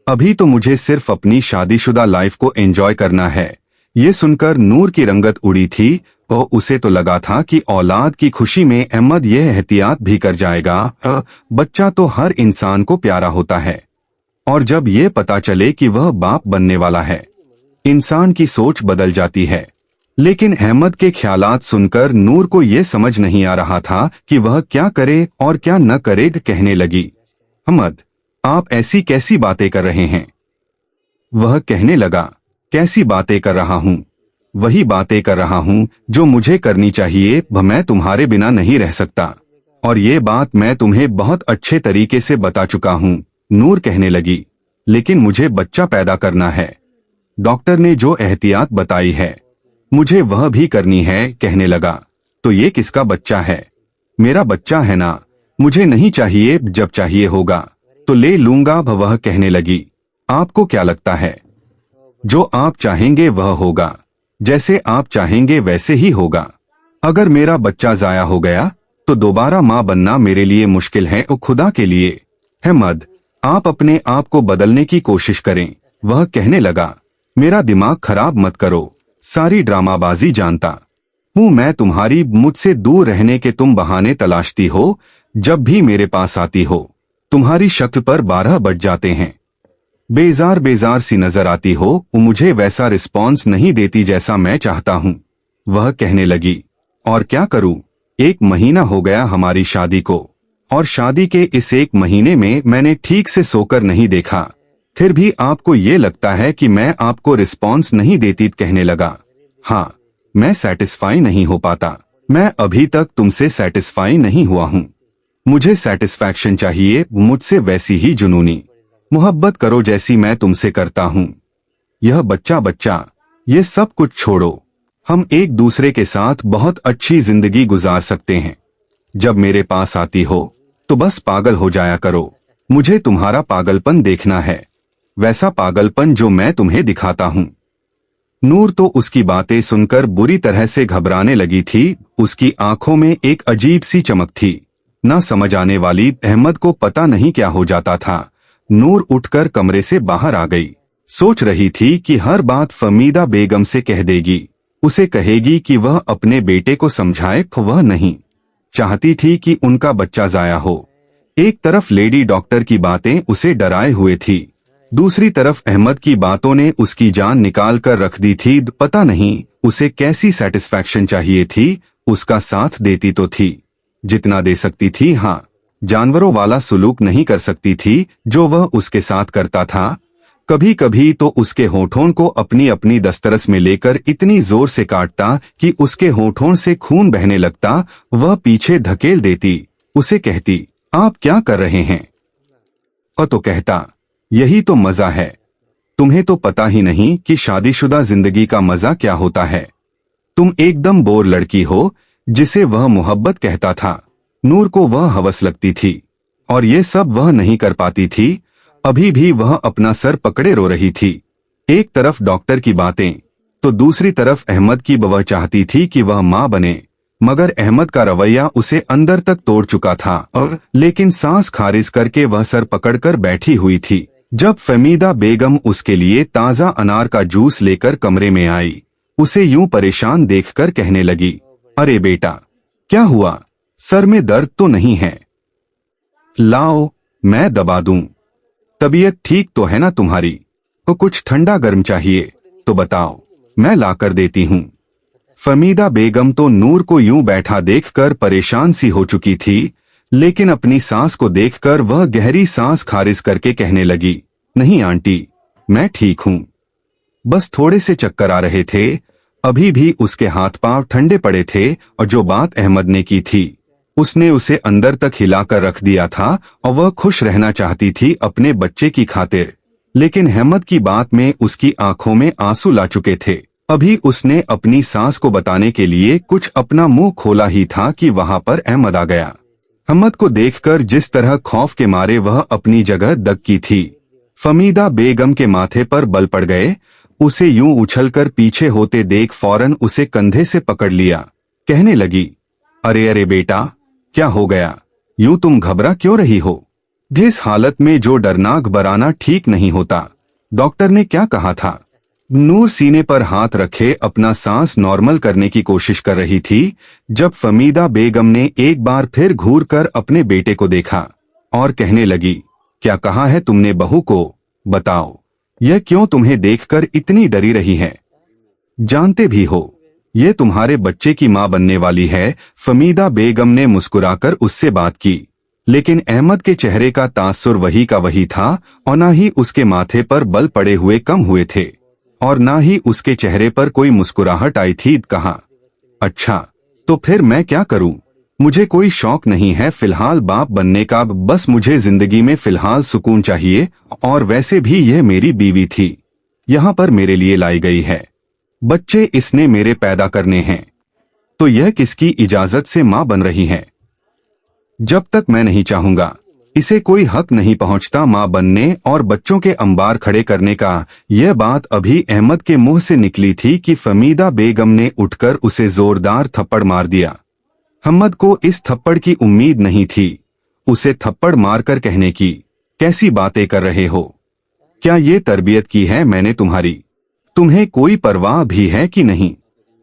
अभी तो मुझे सिर्फ अपनी शादीशुदा लाइफ को एंजॉय करना है। ये सुनकर नूर की रंगत उड़ी थी और उसे तो लगा था कि औलाद की खुशी में अहमद यह एहतियात भी कर जाएगा। बच्चा तो हर इंसान को प्यारा होता है और जब यह पता चले कि वह बाप बनने वाला है, इंसान की सोच बदल जाती है। लेकिन अहमद के ख्यालात सुनकर नूर को यह समझ नहीं आ रहा था कि वह क्या करे और क्या न करे। कहने लगी, अहमद, आप ऐसी कैसी बातें कर रहे हैं? वह कहने लगा, कैसी बातें कर रहा हूँ? वही बातें कर रहा हूँ जो मुझे करनी चाहिए। मैं तुम्हारे बिना नहीं रह सकता और ये बात मैं तुम्हें बहुत अच्छे तरीके से बता चुका हूँ। नूर कहने लगी, लेकिन मुझे बच्चा पैदा करना है। डॉक्टर ने जो एहतियात बताई है मुझे वह भी करनी है। कहने लगा, तो ये किसका बच्चा है? मेरा बच्चा है ना, मुझे नहीं चाहिए, जब चाहिए होगा तो ले लूंगा। वह कहने लगी, आपको क्या लगता है जो आप चाहेंगे वह होगा, जैसे आप चाहेंगे वैसे ही होगा। अगर मेरा बच्चा जाया हो गया तो दोबारा माँ बनना मेरे लिए मुश्किल है। और खुदा के लिए अहमद, आप अपने आप को बदलने की कोशिश करें। वह कहने लगा, मेरा दिमाग खराब मत करो, सारी ड्रामाबाजी जानता हूँ मैं तुम्हारी। मुझसे दूर रहने के तुम बहाने तलाशती हो। जब भी मेरे पास आती हो तुम्हारी शक्ल पर 12 बज जाते हैं, बेजार बेजार सी नजर आती हो। मुझे वैसा रिस्पॉन्स नहीं देती जैसा मैं चाहता हूँ। वह कहने लगी, और क्या करूं, 1 महीना हो गया हमारी शादी को, और शादी के इस 1 महीने में मैंने ठीक से सोकर नहीं देखा। फिर भी आपको ये लगता है कि मैं आपको रिस्पॉन्स नहीं देती। कहने लगा, हाँ, मैं सेटिस्फाई नहीं हो पाता। मैं अभी तक तुमसे सेटिस्फाई नहीं हुआ हूँ। मुझे सेटिस्फैक्शन चाहिए, मुझसे वैसी ही जुनूनी मोहब्बत करो जैसी मैं तुमसे करता हूँ। यह बच्चा ये सब कुछ छोड़ो, हम एक दूसरे के साथ बहुत अच्छी जिंदगी गुजार सकते हैं। जब मेरे पास आती हो तो बस पागल हो जाया करो। मुझे तुम्हारा पागलपन देखना है, वैसा पागलपन जो मैं तुम्हें दिखाता हूँ। नूर तो उसकी बातें सुनकर बुरी तरह से घबराने लगी थी। उसकी आंखों में एक अजीब सी चमक थी। ना समझ आने वाली अहमद को पता नहीं क्या हो जाता था। नूर उठकर कमरे से बाहर आ गई। सोच रही थी कि हर बात फमीदा बेगम से कह देगी, उसे कहेगी कि वह अपने बेटे को समझाए। वह नहीं चाहती थी कि उनका बच्चा जाया हो। एक तरफ लेडी डॉक्टर की बातें उसे डराए हुए थी, दूसरी तरफ अहमद की बातों ने उसकी जान निकाल कर रख दी थी। पता नहीं उसे कैसी सेटिस्फैक्शन चाहिए थी। उसका साथ देती तो थी जितना दे सकती थी, हाँ, जानवरों वाला सुलूक नहीं कर सकती थी जो वह उसके साथ करता था। कभी कभी तो उसके होठों को अपनी अपनी दस्तरस में लेकर इतनी जोर से काटता कि उसके होठों से खून बहने लगता। वह पीछे धकेल देती, उसे कहती, आप क्या कर रहे हैं? तो कहता, यही तो मजा है, तुम्हें तो पता ही नहीं कि शादीशुदा जिंदगी का मजा क्या होता है। तुम एकदम बोर लड़की हो जिसे वह मोहब्बत कहता था। नूर को वह हवस लगती थी और ये सब वह नहीं कर पाती थी। अभी भी वह अपना सर पकड़े रो रही थी। एक तरफ डॉक्टर की बातें तो दूसरी तरफ अहमद की। वह चाहती थी कि वह मां बने, मगर अहमद का रवैया उसे अंदर तक तोड़ चुका था। लेकिन सांस खारिज करके वह सर पकड़कर बैठी हुई थी। जब फमीदा बेगम उसके लिए ताजा अनार का जूस लेकर कमरे में आई, उसे यूं परेशान देखकर कहने लगी, अरे बेटा, क्या हुआ? सर में दर्द तो नहीं है? लाओ, मैं दबा दूं। तबीयत ठीक तो है ना तुम्हारी? तो कुछ ठंडा गर्म चाहिए तो बताओ, मैं लाकर देती हूँ। फमीदा बेगम तो नूर को यूं बैठा देखकर परेशान सी हो चुकी थी, लेकिन अपनी सांस को देखकर वह गहरी सांस खारिज करके कहने लगी, नहीं आंटी, मैं ठीक हूं, बस थोड़े से चक्कर आ रहे थे। अभी भी उसके हाथ पांव ठंडे पड़े थे और जो बात अहमद ने की थी उसने उसे अंदर तक हिलाकर रख दिया था और वह खुश रहना चाहती थी अपने बच्चे की खातिर। लेकिन अहमद की बात में उसकी आंखों में आंसू ला चुके थे। अभी उसने अपनी सांस को बताने के लिए कुछ अपना मुंह खोला ही था कि वहां पर अहमद आ गया। अहमद को देखकर जिस तरह खौफ के मारे वह अपनी जगह दबकी थी, फमीदा बेगम के माथे पर बल पड़ गए। उसे यूं उछलकर पीछे होते देख फौरन उसे कंधे से पकड़ लिया। कहने लगी, अरे अरे बेटा, क्या हो गया? यूं तुम घबरा क्यों रही हो? जिस हालत में जो डरना घबराना ठीक नहीं होता। डॉक्टर ने क्या कहा था? नूर सीने पर हाथ रखे अपना सांस नॉर्मल करने की कोशिश कर रही थी जब फमीदा बेगम ने एक बार फिर घूर कर अपने बेटे को देखा और कहने लगी, क्या कहा है तुमने बहू को? बताओ, यह क्यों तुम्हें देखकर इतनी डरी रही है? जानते भी हो ये तुम्हारे बच्चे की मां बनने वाली है। फमीदा बेगम ने मुस्कुराकर उससे बात की, लेकिन अहमद के चेहरे का तासुर वही का वही था और न ही उसके माथे पर बल पड़े हुए कम हुए थे और ना ही उसके चेहरे पर कोई मुस्कुराहट आई थी। कहा, अच्छा, तो फिर मैं क्या करूं? मुझे कोई शौक नहीं है फिलहाल बाप बनने का, बस मुझे जिंदगी में फिलहाल सुकून चाहिए। और वैसे भी यह मेरी बीवी थी, यहाँ पर मेरे लिए लाई गई है। बच्चे इसने मेरे पैदा करने हैं, तो यह किसकी इजाजत से मां बन रही है? जब तक मैं नहीं चाहूंगा इसे कोई हक नहीं पहुंचता मां बनने और बच्चों के अंबार खड़े करने का। यह बात अभी अहमद के मुंह से निकली थी कि फमीदा बेगम ने उठकर उसे जोरदार थप्पड़ मार दिया। अहमद को इस थप्पड़ की उम्मीद नहीं थी। उसे थप्पड़ मारकर कहने की, कैसी बातें कर रहे हो? क्या ये तरबियत की है मैंने तुम्हारी? तुम्हें कोई परवाह भी है कि नहीं?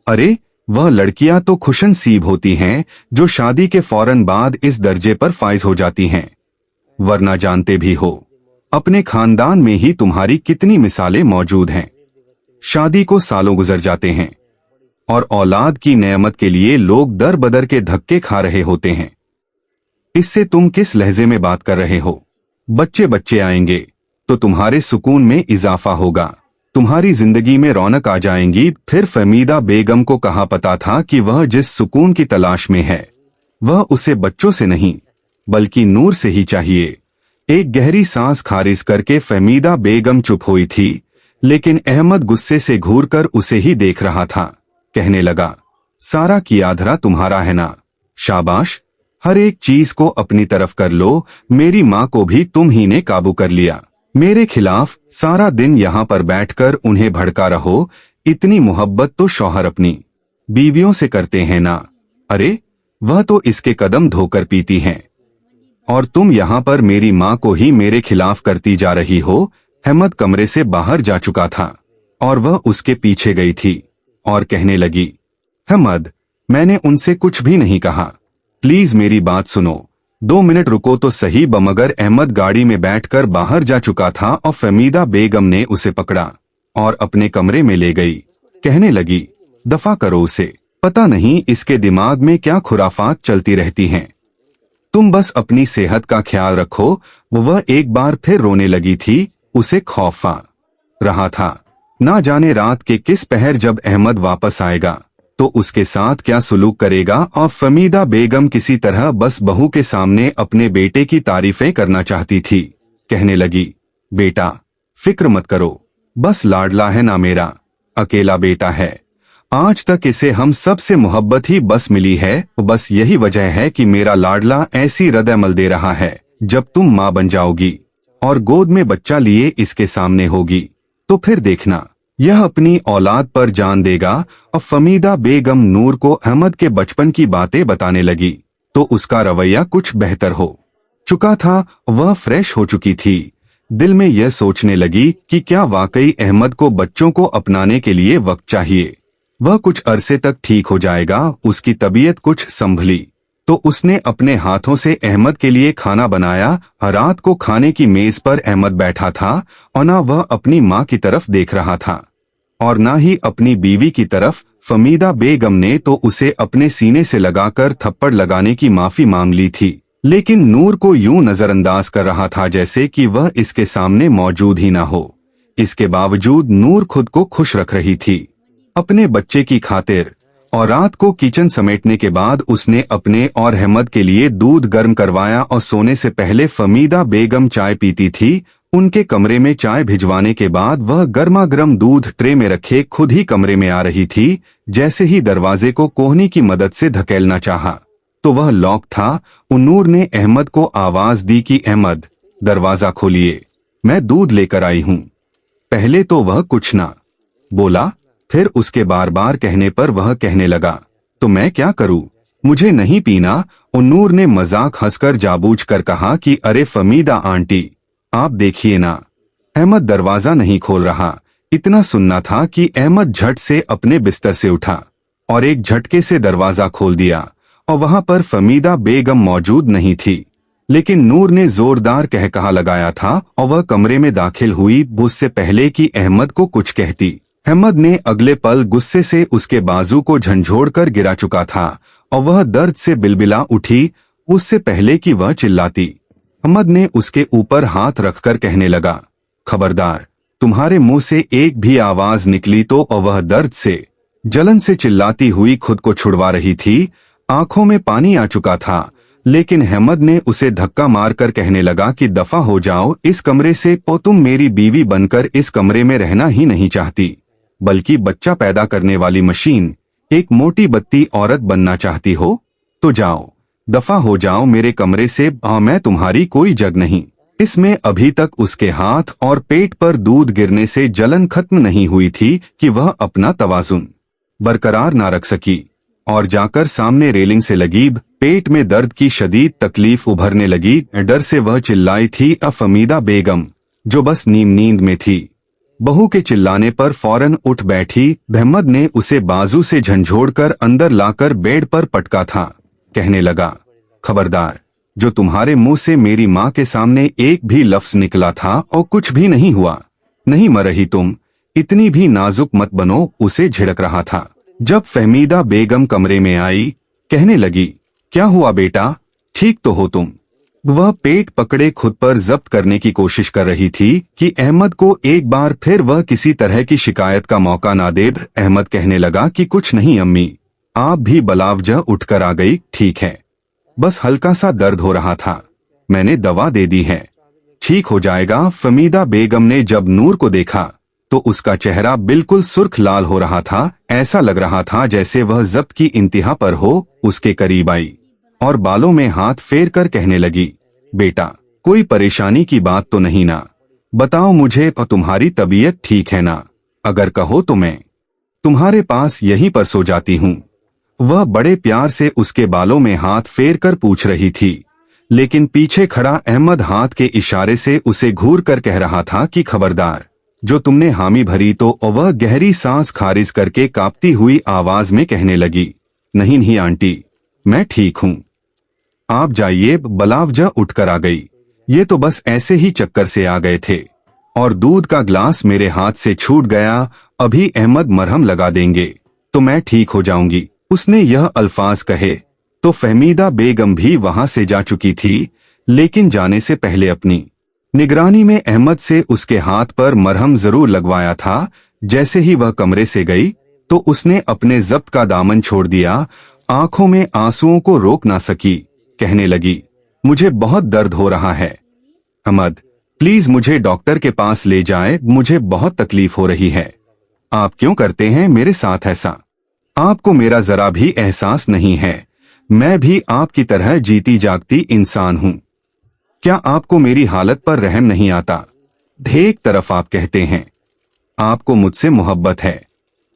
अरे, वह लड़कियां तो खुशनसीब होती हैं जो शादी के फौरन बाद इस दर्जे पर फाइज हो जाती हैं, वरना जानते भी हो अपने खानदान में ही तुम्हारी कितनी मिसालें मौजूद हैं। शादी को सालों गुजर जाते हैं, और औलाद की नेमत के लिए लोग दर बदर के धक्के खा रहे होते हैं। इससे तुम किस लहजे में बात कर रहे हो? बच्चे बच्चे आएंगे तो तुम्हारे सुकून में इजाफा होगा, तुम्हारी जिंदगी में रौनक आ जाएंगी। फिर फहमीदा बेगम को कहा पता था कि वह जिस सुकून की तलाश में है वह उसे बच्चों से नहीं बल्कि नूर से ही चाहिए। एक गहरी सांस खारिज करके फहमीदा बेगम चुप हुई थी, लेकिन अहमद गुस्से से घूरकर उसे ही देख रहा था। कहने लगा, सारा किया धरा तुम्हारा है ना? शाबाश, हर एक चीज को अपनी तरफ कर लो। मेरी माँ को भी तुम ही ने काबू कर लिया। मेरे खिलाफ सारा दिन यहाँ पर बैठकर उन्हें भड़का रहो। इतनी मोहब्बत तो शौहर अपनी बीवियों से करते हैं ना? अरे वह तो इसके कदम धोकर पीती हैं और तुम यहाँ पर मेरी माँ को ही मेरे खिलाफ करती जा रही हो। अहमद कमरे से बाहर जा चुका था और वह उसके पीछे गई थी और कहने लगी, अहमद, मैंने उनसे कुछ भी नहीं कहा, प्लीज मेरी बात सुनो। 2 मिनट रुको तो सही। मगर अहमद गाड़ी में बैठकर बाहर जा चुका था और फहमीदा बेगम ने उसे पकड़ा और अपने कमरे में ले गई। कहने लगी, दफा करो उसे, पता नहीं इसके दिमाग में क्या खुराफात चलती रहती हैं। तुम बस अपनी सेहत का ख्याल रखो। वह एक बार फिर रोने लगी थी। उसे खौफ आ रहा था, ना जाने रात के किस पहर जब अहमद वापस आएगा तो उसके साथ क्या सुलूक करेगा। और फहमीदा बेगम किसी तरह बस बहू के सामने अपने बेटे की तारीफें करना चाहती थी। कहने लगी, बेटा फिक्र मत करो, बस लाडला है ना मेरा, अकेला बेटा है। आज तक इसे हम सब से मोहब्बत ही बस मिली है। बस यही वजह है कि मेरा लाडला ऐसी रद्द-ए-अमल दे रहा है। जब तुम माँ बन जाओगी और गोद में बच्चा लिए इसके सामने होगी तो फिर देखना, यह अपनी औलाद पर जान देगा। और फहमीदा बेगम नूर को अहमद के बचपन की बातें बताने लगी तो उसका रवैया कुछ बेहतर हो चुका था। वह फ्रेश हो चुकी थी। दिल में यह सोचने लगी कि क्या वाकई अहमद को बच्चों को अपनाने के लिए वक्त चाहिए। वह कुछ अरसे तक ठीक हो जाएगा। उसकी तबीयत कुछ संभली तो उसने अपने हाथों से अहमद के लिए खाना बनाया। रात को खाने की मेज पर अहमद बैठा था और ना वह अपनी माँ की तरफ देख रहा था और ना ही अपनी बीवी की तरफ। फहमीदा बेगम ने तो उसे अपने सीने से लगाकर थप्पड़ लगाने की माफी मांग ली थी, लेकिन नूर को यूं नजरअंदाज कर रहा था जैसे कि वह इसके सामने मौजूद ही ना हो। इसके बावजूद नूर खुद को खुश रख रही थी अपने बच्चे की खातिर। और रात को किचन समेटने के बाद उसने अपने और अहमद के लिए दूध गर्म करवाया और सोने से पहले फहमीदा बेगम चाय पीती थी। उनके कमरे में चाय भिजवाने के बाद वह गर्मा गर्म दूध ट्रे में रखे खुद ही कमरे में आ रही थी। जैसे ही दरवाजे को कोहनी की मदद से धकेलना चाहा तो वह लॉक था। नूर ने अहमद को आवाज दी कि अहमद, दरवाजा खोलिए, मैं दूध लेकर आई हूँ। पहले तो वह कुछ ना बोला, फिर उसके बार बार कहने पर वह कहने लगा, तो मैं क्या करूं, मुझे नहीं पीना। नूर ने मजाक हंसकर जाबूझ कर कहा कि अरे फहमीदा आंटी, आप देखिए ना, अहमद दरवाजा नहीं खोल रहा। इतना सुनना था कि अहमद झट से अपने बिस्तर से उठा और एक झटके से दरवाजा खोल दिया और वहां पर फहमीदा बेगम मौजूद नहीं थी। लेकिन नूर ने जोरदार कहकहा लगाया था और वह कमरे में दाखिल हुई उससे पहले कि अहमद को कुछ कहती। अहमद ने अगले पल गुस्से से उसके बाजू को झंझोड़कर गिरा चुका था और वह दर्द से बिलबिला उठी उससे पहले कि वह चिल्लाती। अहमद ने उसके ऊपर हाथ रखकर कहने लगा, खबरदार, तुम्हारे मुंह से एक भी आवाज निकली तो। और वह दर्द से जलन से चिल्लाती हुई खुद को छुड़वा रही थी। आंखों में पानी आ चुका था, लेकिन अहमद ने उसे धक्का मारकर कहने लगा कि दफा हो जाओ इस कमरे से। और तुम मेरी बीवी बनकर इस कमरे में रहना ही नहीं चाहती, बल्कि बच्चा पैदा करने वाली मशीन, एक मोटी बत्ती औरत बनना चाहती हो। तो जाओ, दफा हो जाओ मेरे कमरे से। मैं तुम्हारी कोई जग नहीं। इसमें अभी तक उसके हाथ और पेट पर दूध गिरने से जलन खत्म नहीं हुई थी कि वह अपना तवाजुन बरकरार ना रख सकी और जाकर सामने रेलिंग से लगी पेट में दर्द की शदीद तकलीफ उभरने लगी। डर से वह चिल्लाई थी। फहमीदा बेगम जो बस नींद में थी, बहू के चिल्लाने पर फौरन उठ बैठी। अहमद ने उसे बाजू से झंझोड़कर अंदर लाकर बेड पर पटका था। कहने लगा, खबरदार, जो तुम्हारे मुंह से मेरी माँ के सामने एक भी लफ्ज निकला था और कुछ भी नहीं हुआ, नहीं मर रही तुम, इतनी भी नाजुक मत बनो। उसे झिड़क रहा था। जब फहमीदा बेगम कमरे में आई, कहने लगी, क्या हुआ बेटा, ठीक तो हो तुम? वह पेट पकड़े खुद पर जब्त करने की कोशिश कर रही थी कि अहमद को एक बार फिर वह किसी तरह की शिकायत का मौका ना दे। अहमद कहने लगा कि कुछ नहीं अम्मी, आप भी बलावजा उठकर आ गई। ठीक है, बस हल्का सा दर्द हो रहा था, मैंने दवा दे दी है, ठीक हो जाएगा। फहमीदा बेगम ने जब नूर को देखा तो उसका चेहरा बिल्कुल सुर्ख लाल हो रहा था। ऐसा लग रहा था जैसे वह जब्त की इंतहा पर हो। उसके करीब आई और बालों में हाथ फेर कर कहने लगी, बेटा कोई परेशानी की बात तो नहीं ना? बताओ मुझे, तुम्हारी तबीयत ठीक है ना? अगर कहो तो मैं तुम्हारे पास यहीं पर सो जाती हूँ। वह बड़े प्यार से उसके बालों में हाथ फेर कर पूछ रही थी, लेकिन पीछे खड़ा अहमद हाथ के इशारे से उसे घूर कर कह रहा था कि खबरदार, जो तुमने हामी भरी। तो वह गहरी सांस खारिज करके कांपती हुई आवाज में कहने लगी, नहीं नहीं आंटी, मैं ठीक हूँ, आप जाइए। बलावजा उठकर आ गई। ये तो बस ऐसे ही चक्कर से आ गए थे और दूध का ग्लास मेरे हाथ से छूट गया। अभी अहमद मरहम लगा देंगे तो मैं ठीक हो जाऊंगी। उसने यह अल्फाज कहे तो फहमीदा बेगम भी वहां से जा चुकी थी, लेकिन जाने से पहले अपनी निगरानी में अहमद से उसके हाथ पर मरहम जरूर लगवाया था। जैसे ही वह कमरे से गई तो उसने अपने जब्त का दामन छोड़ दिया। आंखों में आंसुओं को रोक ना सकी, कहने लगी, मुझे बहुत दर्द हो रहा है। अहमद प्लीज मुझे डॉक्टर के पास ले जाए, मुझे बहुत तकलीफ हो रही है। आप क्यों करते हैं मेरे साथ ऐसा? आपको मेरा जरा भी एहसास नहीं है? मैं भी आपकी तरह जीती जागती इंसान हूँ। क्या आपको मेरी हालत पर रहम नहीं आता? एक तरफ आप कहते हैं आपको मुझसे मोहब्बत है,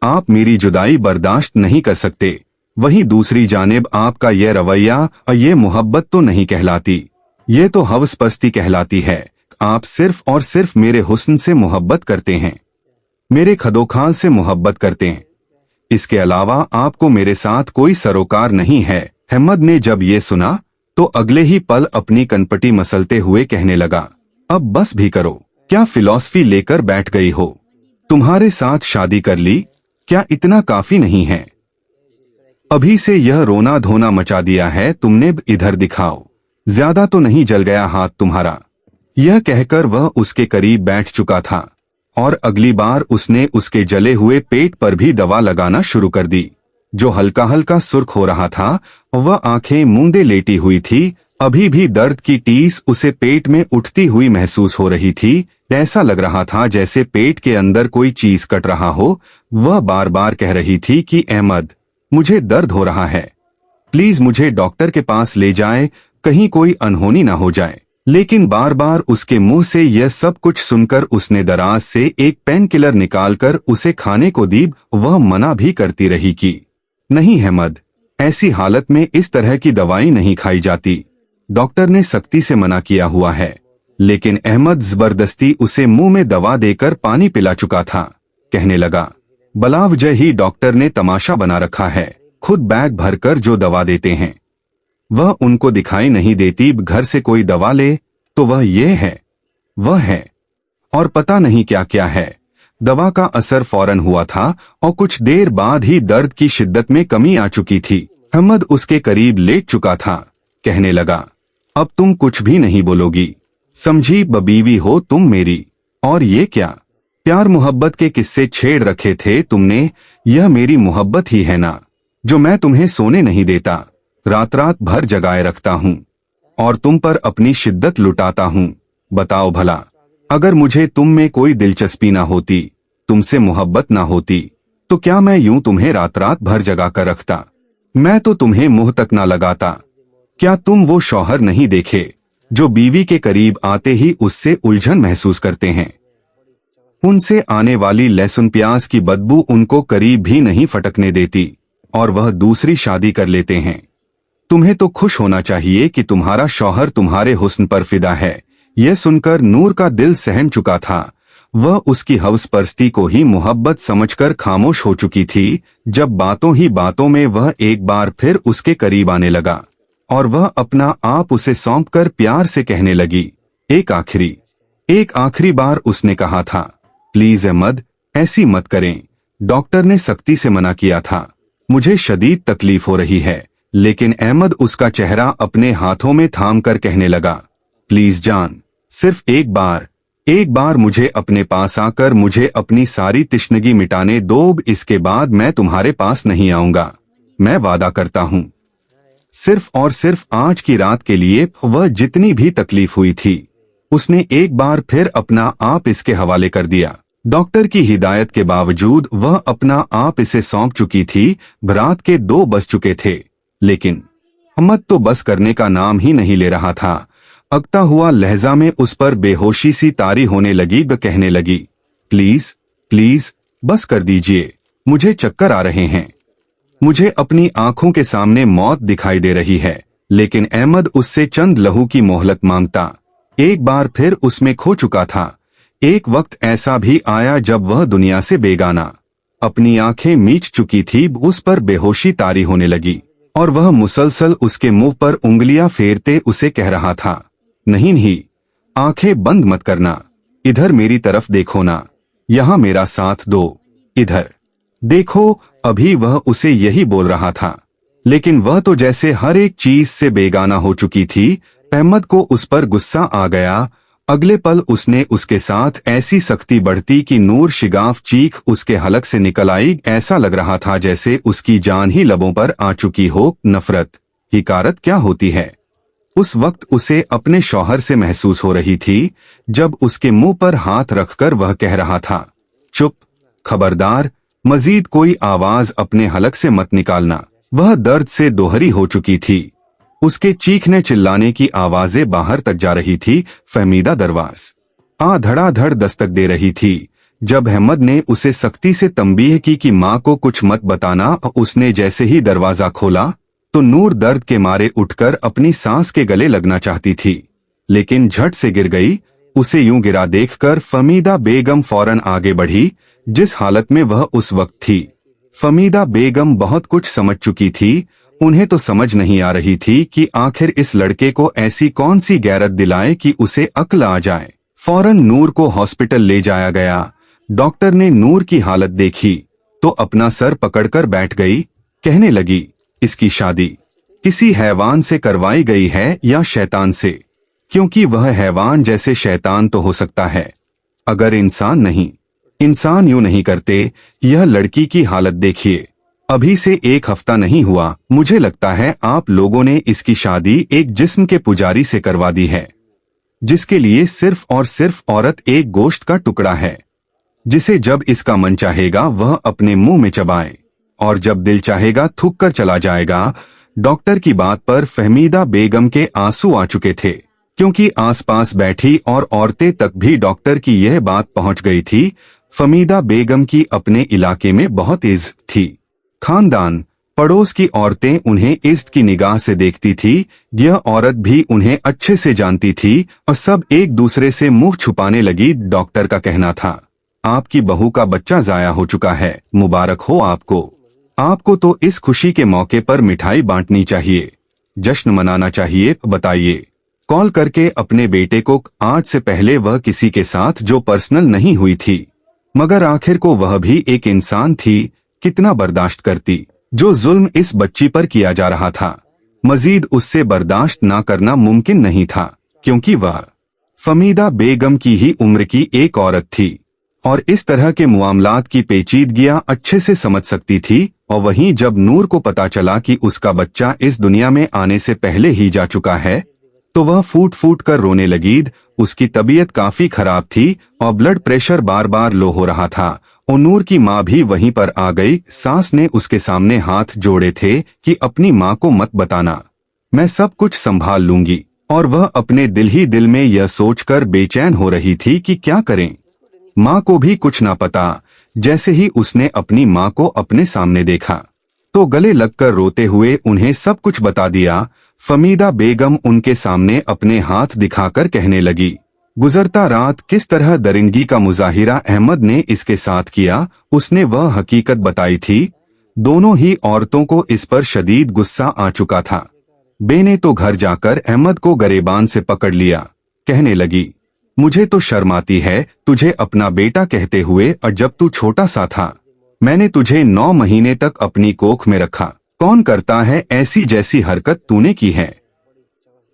आप मेरी जुदाई बर्दाश्त नहीं कर सकते, वहीं दूसरी जानिब आपका यह रवैया और ये मोहब्बत तो नहीं कहलाती, ये तो हवसपरस्ती कहलाती है। आप सिर्फ और सिर्फ मेरे हुस्न से मोहब्बत करते हैं, मेरे खदोखाल से मोहब्बत करते हैं, इसके अलावा आपको मेरे साथ कोई सरोकार नहीं है। अहमद ने जब ये सुना तो अगले ही पल अपनी कनपटी मसलते हुए कहने लगा, अब बस भी करो, क्या फिलॉसफी लेकर बैठ गई हो? तुम्हारे साथ शादी कर ली, क्या इतना काफी नहीं है? अभी से यह रोना धोना मचा दिया है तुमने, इधर दिखाओ, ज्यादा तो नहीं जल गया हाथ तुम्हारा? यह कहकर वह उसके करीब बैठ चुका था और अगली बार उसने उसके जले हुए पेट पर भी दवा लगाना शुरू कर दी, जो हल्का हल्का सुर्ख हो रहा था। वह आंखें मूंदे लेटी हुई थी, अभी भी दर्द की टीस उसे पेट में उठती हुई महसूस हो रही थी। ऐसा लग रहा था जैसे पेट के अंदर कोई चीज कट रहा हो। वह बार बार कह रही थी कि अहमद मुझे दर्द हो रहा है, प्लीज मुझे डॉक्टर के पास ले जाए, कहीं कोई अनहोनी ना हो जाए। लेकिन बार बार उसके मुंह से यह सब कुछ सुनकर उसने दराज से एक पेन किलर निकालकर उसे खाने को दी। वह मना भी करती रही कि नहीं अहमद, ऐसी हालत में इस तरह की दवाई नहीं खाई जाती, डॉक्टर ने सख्ती से मना किया हुआ है। लेकिन अहमद जबरदस्ती उसे मुंह में दवा देकर पानी पिला चुका था। कहने लगा, बलावजह ही डॉक्टर ने तमाशा बना रखा है, खुद बैग भरकर जो दवा देते हैं वह उनको दिखाई नहीं देती। घर से कोई दवा ले तो वह ये है, वह है, और पता नहीं क्या क्या है। दवा का असर फौरन हुआ था और कुछ देर बाद ही दर्द की शिद्दत में कमी आ चुकी थी। अहमद उसके करीब लेट चुका था। कहने लगा, अब तुम कुछ भी नहीं बोलोगी, समझी? बीवी हो तुम मेरी। और ये क्या प्यार मोहब्बत के किस्से छेड़ रखे थे तुमने? यह मेरी मोहब्बत ही है ना, जो मैं तुम्हें सोने नहीं देता, रात रात भर जगाए रखता हूँ और तुम पर अपनी शिद्दत लुटाता हूँ। बताओ भला, अगर मुझे तुम में कोई दिलचस्पी ना होती, तुमसे मोहब्बत ना होती, तो क्या मैं यूं तुम्हें रात रात भर जगा कर रखता? मैं तो तुम्हें मुंह तक ना लगाता। क्या तुम वो शौहर नहीं देखे जो बीवी के करीब आते ही उससे उलझन महसूस करते हैं? उनसे आने वाली लहसुन प्याज की बदबू उनको करीब भी नहीं फटकने देती और वह दूसरी शादी कर लेते हैं। तुम्हें तो खुश होना चाहिए कि तुम्हारा शौहर तुम्हारे हुस्न पर फिदा है। यह सुनकर नूर का दिल सहम चुका था। वह उसकी हवसपरस्ती को ही मोहब्बत समझकर खामोश हो चुकी थी। जब बातों ही बातों में वह एक बार फिर उसके करीब आने लगा और वह अपना आप उसे सौंपकर प्यार से कहने लगी, एक आखिरी बार उसने कहा था, प्लीज अहमद ऐसी मत करें, डॉक्टर ने सख्ती से मना किया था। मुझे शदीद तकलीफ हो रही है, लेकिन अहमद उसका चेहरा अपने हाथों में थाम कर कहने लगा, प्लीज जान, सिर्फ एक बार मुझे अपने पास आकर मुझे अपनी सारी तिश्नगी मिटाने दो, इसके बाद मैं तुम्हारे पास नहीं आऊंगा। मैं वादा करता हूँ। सिर्फ और सिर्फ आज की रात के लिए वह जितनी भी तकलीफ हुई थी, उसने एक बार फिर अपना आप इसके हवाले कर दिया। डॉक्टर की हिदायत के बावजूद वह अपना आप इसे सौंप चुकी थी। रात के 2 बज चुके थे, लेकिन अहमद तो बस करने का नाम ही नहीं ले रहा था। अगता हुआ लहजा में उस पर बेहोशी सी तारी होने लगी। वह कहने लगी, प्लीज प्लीज बस कर दीजिए, मुझे चक्कर आ रहे हैं। मुझे अपनी आंखों के सामने मौत दिखाई दे रही है। लेकिन अहमद उससे चंद लहू की मोहलत मांगता। एक बार फिर उसमें खो चुका था। एक वक्त ऐसा भी आया जब वह दुनिया से बेगाना, अपनी आंखें मीच चुकी थी। उस पर बेहोशी तारी होने लगी और वह मुसलसल उसके मुंह पर उंगलियां फेरते उसे कह रहा था, नहीं नहीं, आंखें बंद मत करना, इधर मेरी तरफ देखो ना, यहाँ मेरा साथ दो, इधर देखो। अभी वह उसे यही बोल रहा था, लेकिन वह तो जैसे हर एक चीज से बेगाना हो चुकी थी। अहमद को उस पर गुस्सा आ गया। अगले पल उसने उसके साथ ऐसी सख्ती बढ़ती कि नूर शिगाफ चीख उसके हलक से निकल आई। ऐसा लग रहा था जैसे उसकी जान ही लबों पर आ चुकी हो। नफरत, हिकारत क्या होती है, उस वक्त उसे अपने शौहर से महसूस हो रही थी, जब उसके मुंह पर हाथ रखकर वह कह रहा था, चुप, खबरदार, मजीद कोई आवाज अपने हलक से मत निकालना। वह दर्द से दोहरी हो चुकी थी। उसके चीखने चिल्लाने की आवाजें बाहर तक जा रही थी। फहमीदा दरवाज़ा धड़ाधड़ दस्तक दे रही थी। जब अहमद ने उसे सख्ती से तंबीह की कि माँ को कुछ मत बताना, उसने जैसे ही दरवाजा खोला तो नूर दर्द के मारे उठकर अपनी सांस के गले लगना चाहती थी, लेकिन झट से गिर गई। उसे यूं गिरा देखकर फमीदा बेगम फौरन आगे बढ़ी। जिस हालत में वह उस वक्त थी, फमीदा बेगम बहुत कुछ समझ चुकी थी। उन्हें तो समझ नहीं आ रही थी कि आखिर इस लड़के को ऐसी कौन सी गैरत दिलाए कि उसे अक्ल आ जाए। फौरन नूर को हॉस्पिटल ले जाया गया। डॉक्टर ने नूर की हालत देखी तो अपना सर पकड़कर बैठ गई। कहने लगी, इसकी शादी किसी हैवान से करवाई गई है या शैतान से, क्योंकि वह हैवान जैसे शैतान तो हो सकता है, अगर इंसान नहीं। इंसान यूं नहीं करते। यह लड़की की हालत देखिए, अभी से 1 हफ्ता नहीं हुआ। मुझे लगता है आप लोगों ने इसकी शादी एक जिस्म के पुजारी से करवा दी है, जिसके लिए सिर्फ और सिर्फ औरत एक गोश्त का टुकड़ा है, जिसे जब इसका मन चाहेगा वह अपने मुंह में चबाए और जब दिल चाहेगा थूक कर चला जाएगा। डॉक्टर की बात पर फहमीदा बेगम के आंसू आ चुके थे, क्योंकि आसपास बैठी और औरतें तक भी डॉक्टर की यह बात पहुंच गई थी। फमीदा बेगम की अपने इलाके में बहुत इज्जत थी। खानदान, पड़ोस की औरतें उन्हें इज्जत की निगाह से देखती थी। यह औरत भी उन्हें अच्छे से जानती थी और सब एक दूसरे से मुंह छुपाने लगी। डॉक्टर का कहना था, आपकी बहू का बच्चा जाया हो चुका है, मुबारक हो आपको। आपको तो इस खुशी के मौके पर मिठाई बांटनी चाहिए, जश्न मनाना चाहिए। बताइए, कॉल करके अपने बेटे को। आज से पहले वह किसी के साथ जो पर्सनल नहीं हुई थी, मगर आखिर को वह भी एक इंसान थी। कितना बर्दाश्त करती जो जुल्म इस बच्ची पर किया जा रहा था। मजीद उससे बर्दाश्त ना करना मुमकिन नहीं था, क्योंकि वह फमीदा बेगम की ही उम्र की एक औरत थी और इस तरह के मामलात की पेचीदगियां अच्छे से समझ सकती थी। और वहीं जब नूर को पता चला कि उसका बच्चा इस दुनिया में आने से पहले ही जा चुका है, तो वह फूट फूट कर रोने लगी। उसकी तबीयत काफी खराब थी और ब्लड प्रेशर बार बार लो हो रहा था। और नूर की माँ भी वहीं पर आ गई। सास ने उसके सामने हाथ जोड़े थे कि अपनी माँ को मत बताना, मैं सब कुछ संभाल लूंगी। और वह अपने दिल ही दिल में यह सोचकर बेचैन हो रही थी कि क्या करें। माँ को भी कुछ ना पता। जैसे ही उसने अपनी माँ को अपने सामने देखा तो गले लगकर रोते हुए उन्हें सब कुछ बता दिया। फमीदा बेगम उनके सामने अपने हाथ दिखाकर कहने लगी, गुजरता रात किस तरह दरिंदगी का मुजाहिरा अहमद ने इसके साथ किया, उसने वह हकीकत बताई थी। दोनों ही औरतों को इस पर शदीद गुस्सा आ चुका था। बे ने तो घर जाकर अहमद को गरेबान से पकड़ लिया। कहने लगी, मुझे तो शर्म आती है तुझे अपना बेटा कहते हुए, और जब तू छोटा सा था मैंने तुझे 9 महीने तक अपनी कोख में रखा। कौन करता है ऐसी जैसी हरकत तूने की है।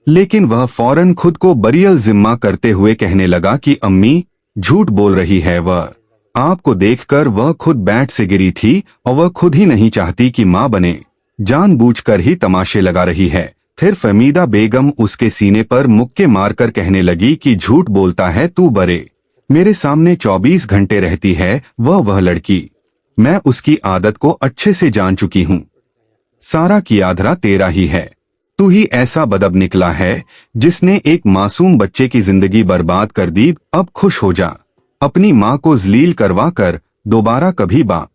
लेकिन वह फौरन खुद को बरियल जिम्मा करते हुए कहने लगा कि अम्मी झूठ बोल रही है। वह आपको देखकर वह खुद बैठ से गिरी थी और वह खुद ही नहीं चाहती कि मां बने, जानबूझकर ही तमाशे लगा रही है। फिर फमीदा बेगम उसके सीने पर मुक्के मारकर कहने लगी कि झूठ बोलता है तू बरे। मेरे सामने 24 घंटे रहती है वह लड़की। मैं उसकी आदत को अच्छे से जान चुकी हूँ। सारा कियाधरा तेरा ही है। तू ही ऐसा बदब निकला है जिसने एक मासूम बच्चे की जिंदगी बर्बाद कर दी। अब खुश हो जा। अपनी माँ को जलील करवा कर दोबारा कभी बाप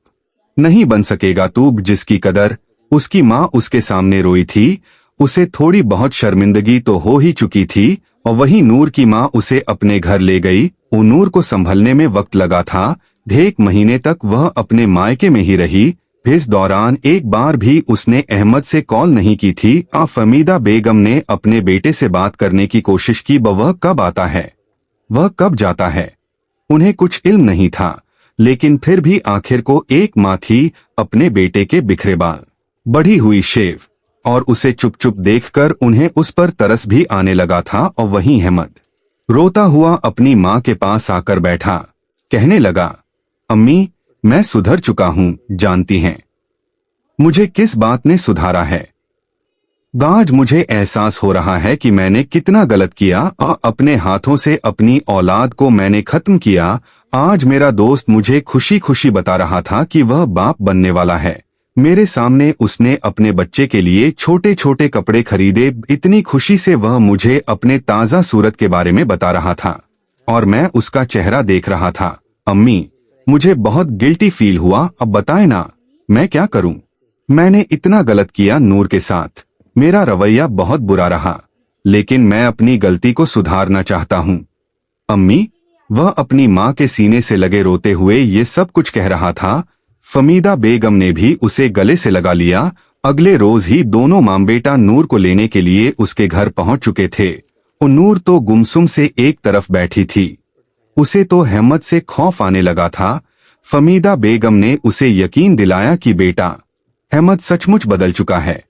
नहीं बन सकेगा तू। जिसकी कदर उसकी माँ उसके सामने रोई थी, उसे थोड़ी बहुत शर्मिंदगी तो हो ही चुकी थी। और वही नूर की माँ उसे अपने घर ले गई। नूर को संभलने में वक्त लगा था। 1 महीने तक वह अपने मायके में ही रही। इस दौरान एक बार भी उसने अहमद से कॉल नहीं की थी। फमीदा बेगम ने अपने बेटे से बात करने की कोशिश की। वह कब आता है, वह कब जाता है, उन्हें कुछ इल्म नहीं था। लेकिन फिर भी आखिर को एक माँ थी अपने बेटे के बिखरे बाल, बढ़ी हुई शेव और उसे चुप चुप देखकर उन्हें उस पर तरस भी आने लगा था। और वहीं अहमद रोता हुआ अपनी माँ के पास आकर बैठा, कहने लगा अम्मी मैं सुधर चुका हूँ। जानती हैं मुझे किस बात ने सुधारा है। आज मुझे एहसास हो रहा है कि मैंने कितना गलत किया और अपने हाथों से अपनी औलाद को मैंने खत्म किया। आज मेरा दोस्त मुझे खुशी खुशी बता रहा था कि वह बाप बनने वाला है। मेरे सामने उसने अपने बच्चे के लिए छोटे छोटे कपड़े खरीदे। इतनी खुशी से वह मुझे अपने ताजा सूरत के बारे में बता रहा था और मैं उसका चेहरा देख रहा था। अम्मी मुझे बहुत गिल्टी फील हुआ। अब बताए ना मैं क्या करूं। मैंने इतना गलत किया नूर के साथ। मेरा रवैया बहुत बुरा रहा, लेकिन मैं अपनी गलती को सुधारना चाहता हूं। अम्मी वह अपनी माँ के सीने से लगे रोते हुए ये सब कुछ कह रहा था। फमीदा बेगम ने भी उसे गले से लगा लिया। अगले रोज ही दोनों माँ बेटा नूर को लेने के लिए उसके घर पहुंच चुके थे। और नूर तो गुमसुम से एक तरफ बैठी थी। उसे तो अहमद से खौफ आने लगा था। फमीदा बेगम ने उसे यकीन दिलाया कि बेटा अहमद सचमुच बदल चुका है,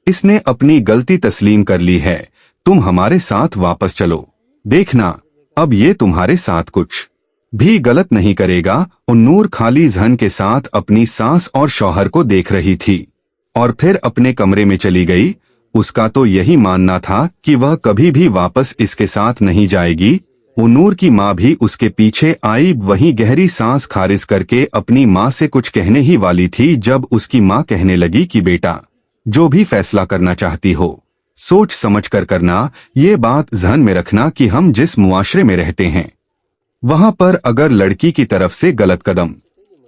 इसने अपनी गलती तस्लीम कर ली है। तुम हमारे साथ वापस चलो, देखना अब ये तुम्हारे साथ कुछ भी गलत नहीं करेगा। और नूर खाली जहन के साथ अपनी सास और शौहर को देख रही थी और फिर अपने कमरे में चली गई। उसका तो यही मानना था कि वह कभी भी वापस इसके साथ नहीं जाएगी। वो नूर की माँ भी उसके पीछे आई। वहीं गहरी सांस खारिज करके अपनी माँ से कुछ कहने ही वाली थी जब उसकी माँ कहने लगी कि बेटा जो भी फैसला करना चाहती हो सोच समझ कर करना। ये बात ध्यान में रखना कि हम जिस मुआशरे में रहते हैं वहां पर अगर लड़की की तरफ से गलत कदम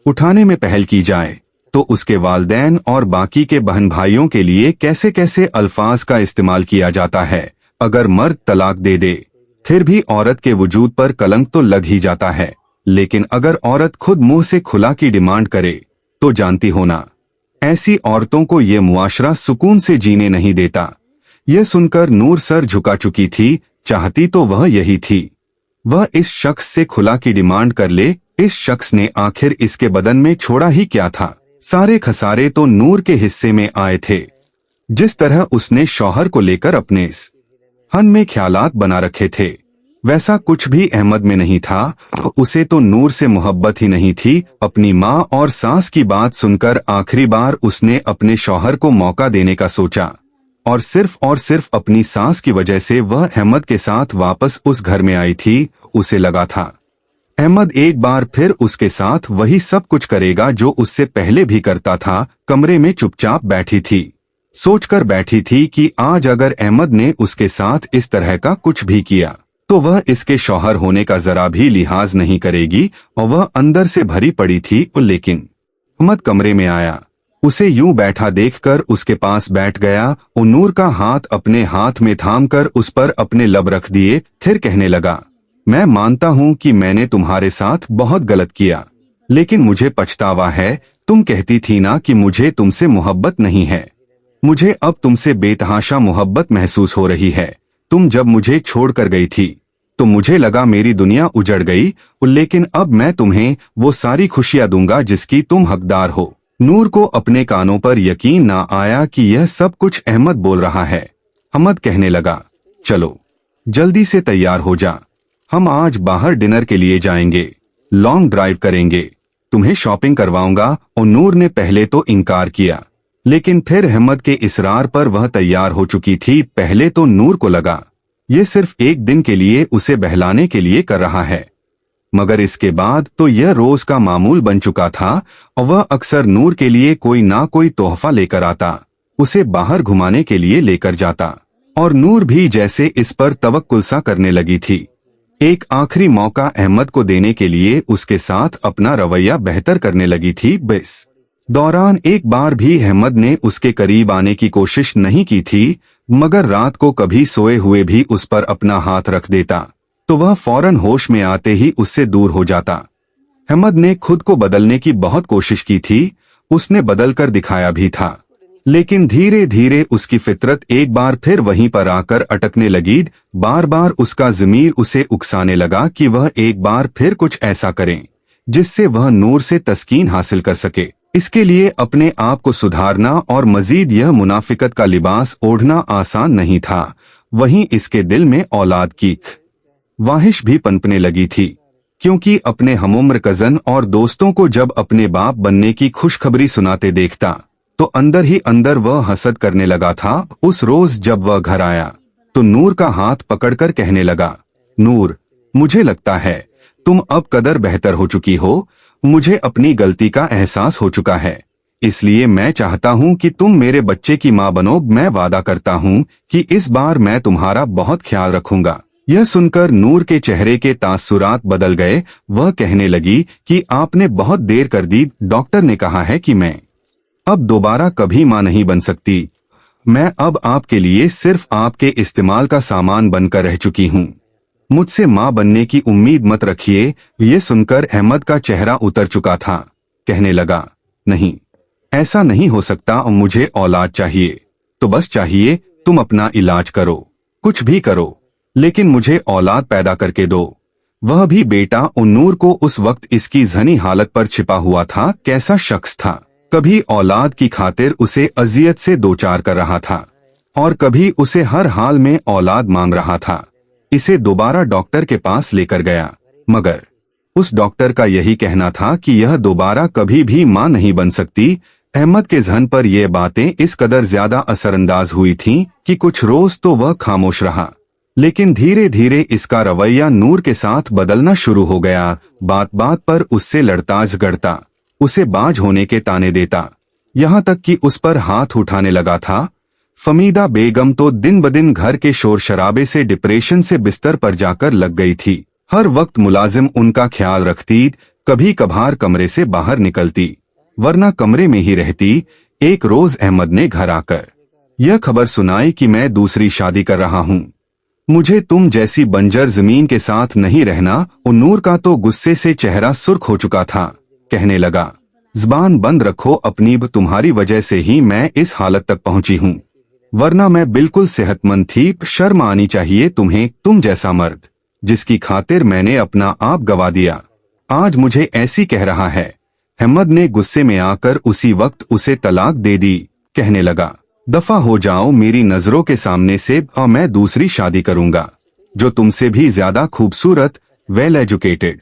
उठाने में पहल की जाए तो उसके वालिदैन और बाकी के बहन भाइयों के लिए कैसे कैसे अल्फाज का इस्तेमाल किया जाता है। अगर मर्द तलाक दे दे फिर भी औरत के वजूद पर कलंक तो लग ही जाता है, लेकिन अगर औरत खुद मुंह से खुला की डिमांड करे तो जानती होना ऐसी औरतों को ये मुआशरा सुकून से जीने नहीं देता। यह सुनकर नूर सर झुका चुकी थी। चाहती तो वह यही थी, वह इस शख्स से खुला की डिमांड कर ले। इस शख्स ने आखिर इसके बदन में छोड़ा ही क्या था। सारे खसारे तो नूर के हिस्से में आए थे। जिस तरह उसने शौहर को लेकर अपने हन में ख्यालात बना रखे थे वैसा कुछ भी अहमद में नहीं था। उसे तो नूर से मोहब्बत ही नहीं थी। अपनी माँ और सास की बात सुनकर आखिरी बार उसने अपने शौहर को मौका देने का सोचा और सिर्फ अपनी सास की वजह से वह अहमद के साथ वापस उस घर में आई थी। उसे लगा था अहमद एक बार फिर उसके साथ वही सब कुछ करेगा जो उससे पहले भी करता था। कमरे में चुपचाप बैठी थी, सोचकर बैठी थी कि आज अगर अहमद ने उसके साथ इस तरह का कुछ भी किया तो वह इसके शौहर होने का जरा भी लिहाज नहीं करेगी। और वह अंदर से भरी पड़ी थी। लेकिन अहमद कमरे में आया, उसे यूं बैठा देखकर उसके पास बैठ गया और नूर का हाथ अपने हाथ में थामकर उस पर अपने लब रख दिए। फिर कहने लगा मैं मानता हूं कि मैंने तुम्हारे साथ बहुत गलत किया, लेकिन मुझे पछतावा है। तुम कहती थी ना कि मुझे तुमसे मोहब्बत नहीं है। मुझे अब तुमसे बेतहाशा मोहब्बत महसूस हो रही है। तुम जब मुझे छोड़कर गई थी तो मुझे लगा मेरी दुनिया उजड़ गई, लेकिन अब मैं तुम्हें वो सारी खुशियां दूंगा जिसकी तुम हकदार हो। नूर को अपने कानों पर यकीन ना आया कि यह सब कुछ अहमद बोल रहा है। अहमद कहने लगा, चलो जल्दी से तैयार हो जा, हम आज बाहर डिनर के लिए जाएंगे, लॉन्ग ड्राइव करेंगे, तुम्हें शॉपिंग करवाऊंगा। और नूर ने पहले तो इनकार किया, लेकिन फिर अहमद के इसरार पर वह तैयार हो चुकी थी। पहले तो नूर को लगा ये सिर्फ एक दिन के लिए उसे बहलाने के लिए कर रहा है, मगर इसके बाद तो यह रोज का मामूल बन चुका था और वह अक्सर नूर के लिए कोई ना कोई तोहफा लेकर आता, उसे बाहर घुमाने के लिए लेकर जाता, और नूर भी जैसे इस पर तवक्कुल सा करने लगी थी। एक आखिरी मौका अहमद को देने के लिए उसके साथ अपना रवैया बेहतर करने लगी थी। बस दौरान एक बार भी अहमद ने उसके करीब आने की कोशिश नहीं की थी, मगर रात को कभी सोए हुए भी उस पर अपना हाथ रख देता तो वह फौरन होश में आते ही उससे दूर हो जाता। अहमद ने खुद को बदलने की बहुत कोशिश की थी, उसने बदल कर दिखाया भी था, लेकिन धीरे धीरे उसकी फितरत एक बार फिर वहीं पर आकर अटकने लगी। बार बार उसका ज़मीर उसे उकसाने लगा कि वह एक बार फिर कुछ ऐसा करें जिससे वह नूर से तस्कीन हासिल कर सके। इसके लिए अपने आप को सुधारना और मजीद यह मुनाफिकत का लिबास ओढ़ना आसान नहीं था। वहीं इसके दिल में औलाद की ख्वाहिश भी पनपने लगी थी, क्योंकि अपने हमउम्र कजन और दोस्तों को जब अपने बाप बनने की खुशखबरी सुनाते देखता तो अंदर ही अंदर वह हसद करने लगा था। उस रोज जब वह घर आया तो नूर का हाथ पकड़कर कहने लगा, नूर, मुझे लगता है तुम अब कदर बेहतर हो चुकी हो, मुझे अपनी गलती का एहसास हो चुका है, इसलिए मैं चाहता हूँ कि तुम मेरे बच्चे की माँ बनो। मैं वादा करता हूँ कि इस बार मैं तुम्हारा बहुत ख्याल रखूंगा। यह सुनकर नूर के चेहरे के तासुरात बदल गए। वह कहने लगी कि आपने बहुत देर कर दी, डॉक्टर ने कहा है कि मैं अब दोबारा कभी माँ नहीं बन सकती। मैं अब आपके लिए सिर्फ आपके इस्तेमाल का सामान बनकर रह चुकी हूँ, मुझसे माँ बनने की उम्मीद मत रखिए। ये सुनकर अहमद का चेहरा उतर चुका था। कहने लगा, नहीं, ऐसा नहीं हो सकता, मुझे औलाद चाहिए तो बस चाहिए, तुम अपना इलाज करो, कुछ भी करो, लेकिन मुझे औलाद पैदा करके दो। वह भी बेटा। नूर को उस वक्त इसकी जहनी हालत पर छिपा हुआ था कैसा शख्स था। कभी औलाद की खातिर उसे अजियत से दो चार कर रहा था और कभी उसे हर हाल में औलाद मांग रहा था। इसे दोबारा डॉक्टर के पास लेकर गया, मगर उस डॉक्टर का यही कहना था कि यह दोबारा कभी भी मां नहीं बन सकती। अहमद के जहन पर यह बातें इस कदर ज्यादा असरअंदाज हुई थीं कि कुछ रोज तो वह खामोश रहा, लेकिन धीरे धीरे इसका रवैया नूर के साथ बदलना शुरू हो गया। बात बात पर उससे लड़ता झगड़ता, उसे बाज होने के ताने देता, यहाँ तक कि उस पर हाथ उठाने लगा था। फमीदा बेगम तो दिन ब दिन घर के शोर शराबे से डिप्रेशन से बिस्तर पर जाकर लग गई थी। हर वक्त मुलाजिम उनका ख्याल रखती, कभी कभार कमरे से बाहर निकलती, वरना कमरे में ही रहती। एक रोज अहमद ने घर आकर यह खबर सुनाई कि मैं दूसरी शादी कर रहा हूँ, मुझे तुम जैसी बंजर जमीन के साथ नहीं रहना। और नूर का तो गुस्से से चेहरा सुर्ख हो चुका था। कहने लगा, ज़बान बंद रखो अपनी, तुम्हारी वजह से ही मैं इस हालत तक पहुंची हूँ, वरना मैं बिल्कुल सेहतमंद थी। शर्म आनी चाहिए तुम्हें, तुम जैसा मर्द जिसकी खातिर मैंने अपना आप गवा दिया, आज मुझे ऐसी कह रहा है। अहमद ने गुस्से में आकर उसी वक्त उसे तलाक दे दी। कहने लगा, दफा हो जाओ मेरी नजरों के सामने से, और मैं दूसरी शादी करूंगा जो तुमसे भी ज्यादा खूबसूरत, वेल एजुकेटेड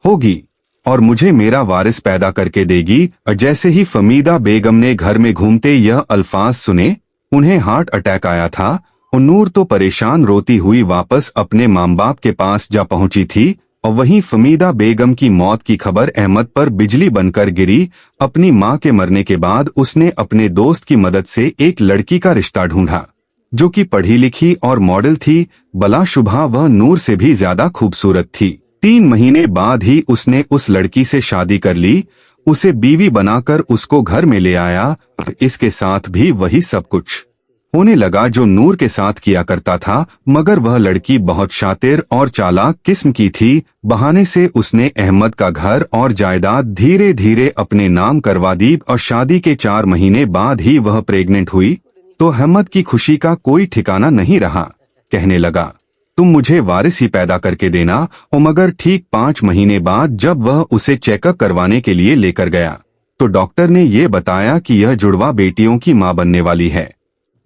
होगी और मुझे मेरा वारिस पैदा करके देगी। और जैसे ही फमीदा बेगम ने घर में घूमते यह अल्फाज सुने, उन्हें हार्ट अटैक आया था। और नूर तो परेशान रोती हुई वापस अपने माँ बाप के पास जा पहुंची थी। और वहीं फमीदा बेगम की मौत की खबर अहमद पर बिजली बनकर गिरी। अपनी मां के मरने के बाद उसने अपने दोस्त की मदद से एक लड़की का रिश्ता ढूंढा जो कि पढ़ी लिखी और मॉडल थी। बलाशुबहा वह नूर से भी ज्यादा खूबसूरत थी। 3 महीने बाद ही उसने उस लड़की से शादी कर ली, उसे बीवी बनाकर उसको घर में ले आया। इसके साथ भी वही सब कुछ होने लगा जो नूर के साथ किया करता था, मगर वह लड़की बहुत शातिर और चालाक किस्म की थी। बहाने से उसने अहमद का घर और जायदाद धीरे धीरे अपने नाम करवा दी और शादी के 4 महीने बाद ही वह प्रेग्नेंट हुई तो अहमद की खुशी का कोई ठिकाना नहीं रहा। कहने लगा, तुम मुझे वारिस ही पैदा करके देना। और मगर ठीक 5 महीने बाद जब वह उसे चेकअप करवाने के लिए लेकर गया तो डॉक्टर ने ये बताया कि यह जुड़वा बेटियों की मां बनने वाली है।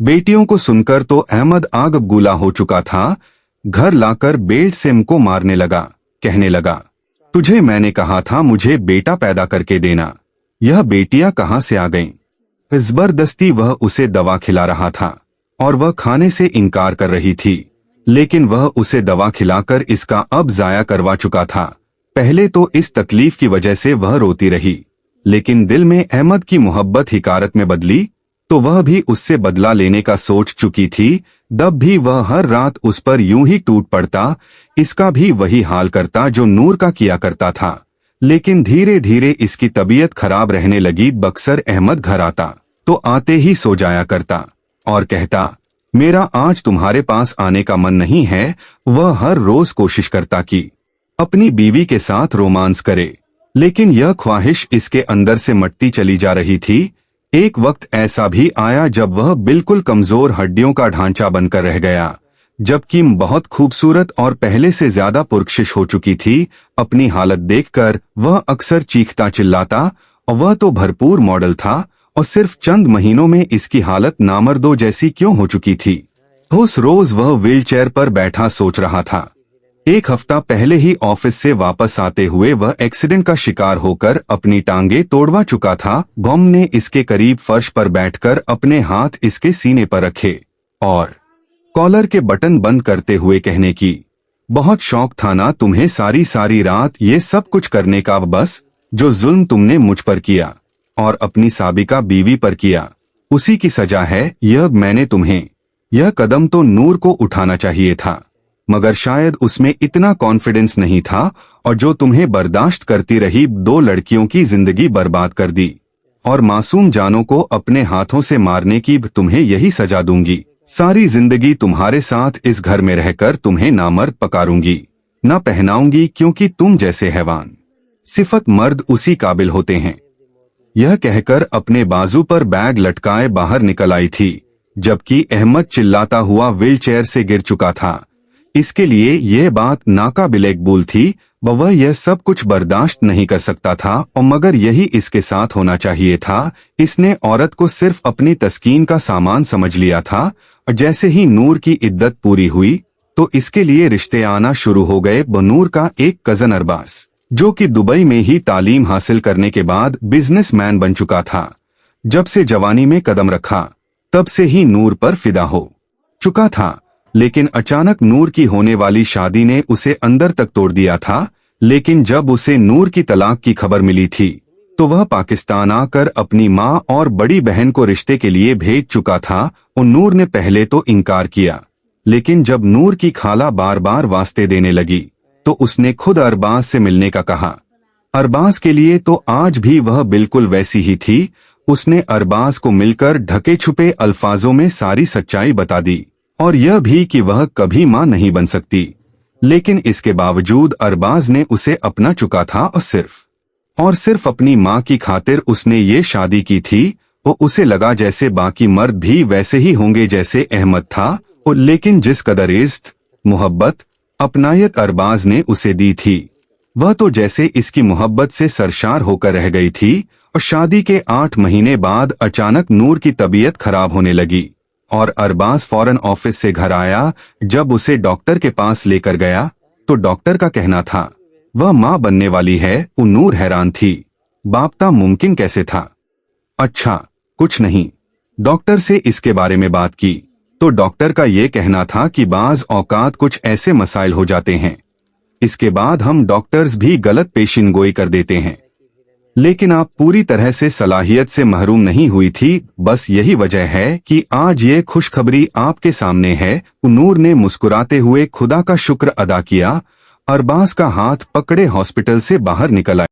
बेटियों को सुनकर तो अहमद आग बबूला हो चुका था। घर लाकर बेल्ट से को मारने लगा, कहने लगा, तुझे मैंने कहा था मुझे बेटा पैदा करके देना, यह बेटियां कहां से आ गईं? जबरदस्ती वह उसे दवा खिला रहा था और वह खाने से इनकार कर रही थी, लेकिन वह उसे दवा खिलाकर इसका अब जाया करवा चुका था। पहले तो इस तकलीफ की वजह से वह रोती रही, लेकिन दिल में अहमद की मोहब्बत हिकारत में बदली तो वह भी उससे बदला लेने का सोच चुकी थी। तब भी वह हर रात उस पर यूं ही टूट पड़ता, इसका भी वही हाल करता जो नूर का किया करता था। लेकिन धीरे धीरे इसकी तबीयत खराब रहने लगी। बक्सर अहमद घर आता तो आते ही सो जाया करता और कहता, मेरा आज तुम्हारे पास आने का मन नहीं है। वह हर रोज कोशिश करता कि अपनी बीवी के साथ रोमांस करे, लेकिन यह ख्वाहिश इसके अंदर से मटती चली जा रही थी। एक वक्त ऐसा भी आया जब वह बिल्कुल कमजोर हड्डियों का ढांचा बनकर रह गया, जबकि बहुत खूबसूरत और पहले से ज्यादा पुरकशिश हो चुकी थी। अपनी हालत देखकर वह अक्सर चीखता चिल्लाता, और वह तो भरपूर मॉडल था और सिर्फ चंद महीनों में इसकी हालत नामर्दों जैसी क्यों हो चुकी थी। उस रोज वह व्हीलचेयर पर बैठा सोच रहा था। एक हफ्ता पहले ही ऑफिस से वापस आते हुए वह एक्सीडेंट का शिकार होकर अपनी टांगे तोड़वा चुका था। बॉम ने इसके करीब फर्श पर बैठकर अपने हाथ इसके सीने पर रखे और कॉलर के बटन बंद करते हुए कहने की, बहुत शौक था ना तुम्हें सारी सारी रात ये सब कुछ करने का, बस जो जुल्म तुमने मुझ पर किया और अपनी साबिका बीवी पर किया उसी की सजा है यह। मैंने तुम्हें यह कदम तो नूर को उठाना चाहिए था, मगर शायद उसमें इतना कॉन्फिडेंस नहीं था, और जो तुम्हें बर्दाश्त करती रही 2 लड़कियों की जिंदगी बर्बाद कर दी और मासूम जानों को अपने हाथों से मारने की तुम्हें यही सजा दूंगी। सारी जिंदगी तुम्हारे साथ इस घर में रहकर तुम्हें नामर्द पकारूंगी, न पहनाऊंगी, क्योंकि तुम जैसे हैवान सिफत मर्द उसी काबिल होते हैं। यह कहकर अपने बाजू पर बैग लटकाए बाहर निकल आई थी, जबकि अहमद चिल्लाता हुआ व्हीलचेयर से गिर चुका था। इसके लिए यह बात नाकाबिल-ए-कबूल थी। वह यह सब कुछ बर्दाश्त नहीं कर सकता था, और मगर यही इसके साथ होना चाहिए था। इसने औरत को सिर्फ अपनी तस्कीन का सामान समझ लिया था, और जैसे ही नूर की इद्दत पूरी हुई तो इसके लिए रिश्ते आना शुरू हो गए। नूर का एक कजन अरबाज, जो कि दुबई में ही तालीम हासिल करने के बाद बिजनेसमैन बन चुका था, जब से जवानी में कदम रखा तब से ही नूर पर फिदा हो चुका था। लेकिन अचानक नूर की होने वाली शादी ने उसे अंदर तक तोड़ दिया था। लेकिन जब उसे नूर की तलाक की खबर मिली थी तो वह पाकिस्तान आकर अपनी माँ और बड़ी बहन को रिश्ते के लिए भेज चुका था, और नूर ने पहले तो इनकार किया, लेकिन जब नूर की खाला बार बार वास्ते देने लगी तो उसने खुद अरबाज से मिलने का कहा। अरबाज के लिए तो आज भी वह बिल्कुल वैसी ही थी। उसने अरबाज को मिलकर ढके छुपे अल्फाजों में सारी सच्चाई बता दी, और यह भी कि वह कभी मां नहीं बन सकती। लेकिन इसके बावजूद अरबाज ने उसे अपना चुका था, और सिर्फ अपनी मां की खातिर उसने ये शादी की थी। और उसे लगा जैसे बाकी मर्द भी वैसे ही होंगे जैसे अहमद था। और लेकिन जिस कदर इज्जत, मोहब्बत, अपनायत अरबाज ने उसे दी थी, वह तो जैसे इसकी मोहब्बत से सरशार होकर रह गई थी। और शादी के 8 महीने बाद अचानक नूर की तबीयत खराब होने लगी, और अरबाज फौरन ऑफिस से घर आया। जब उसे डॉक्टर के पास लेकर गया तो डॉक्टर का कहना था वह मां बनने वाली है। नूर हैरान थी, बापता मुमकिन कैसे था? अच्छा कुछ नहीं। डॉक्टर से इसके बारे में बात की तो डॉक्टर का ये कहना था कि बाज औकात कुछ ऐसे मसाइल हो जाते हैं, इसके बाद हम डॉक्टर्स भी गलत पेशिनगोई कर देते हैं। लेकिन आप पूरी तरह से सलाहियत से महरूम नहीं हुई थी, बस यही वजह है कि आज ये खुशखबरी आपके सामने है। नूर ने मुस्कुराते हुए खुदा का शुक्र अदा किया। अरबाज का हाथ पकड़े हॉस्पिटल से बाहर निकल आया।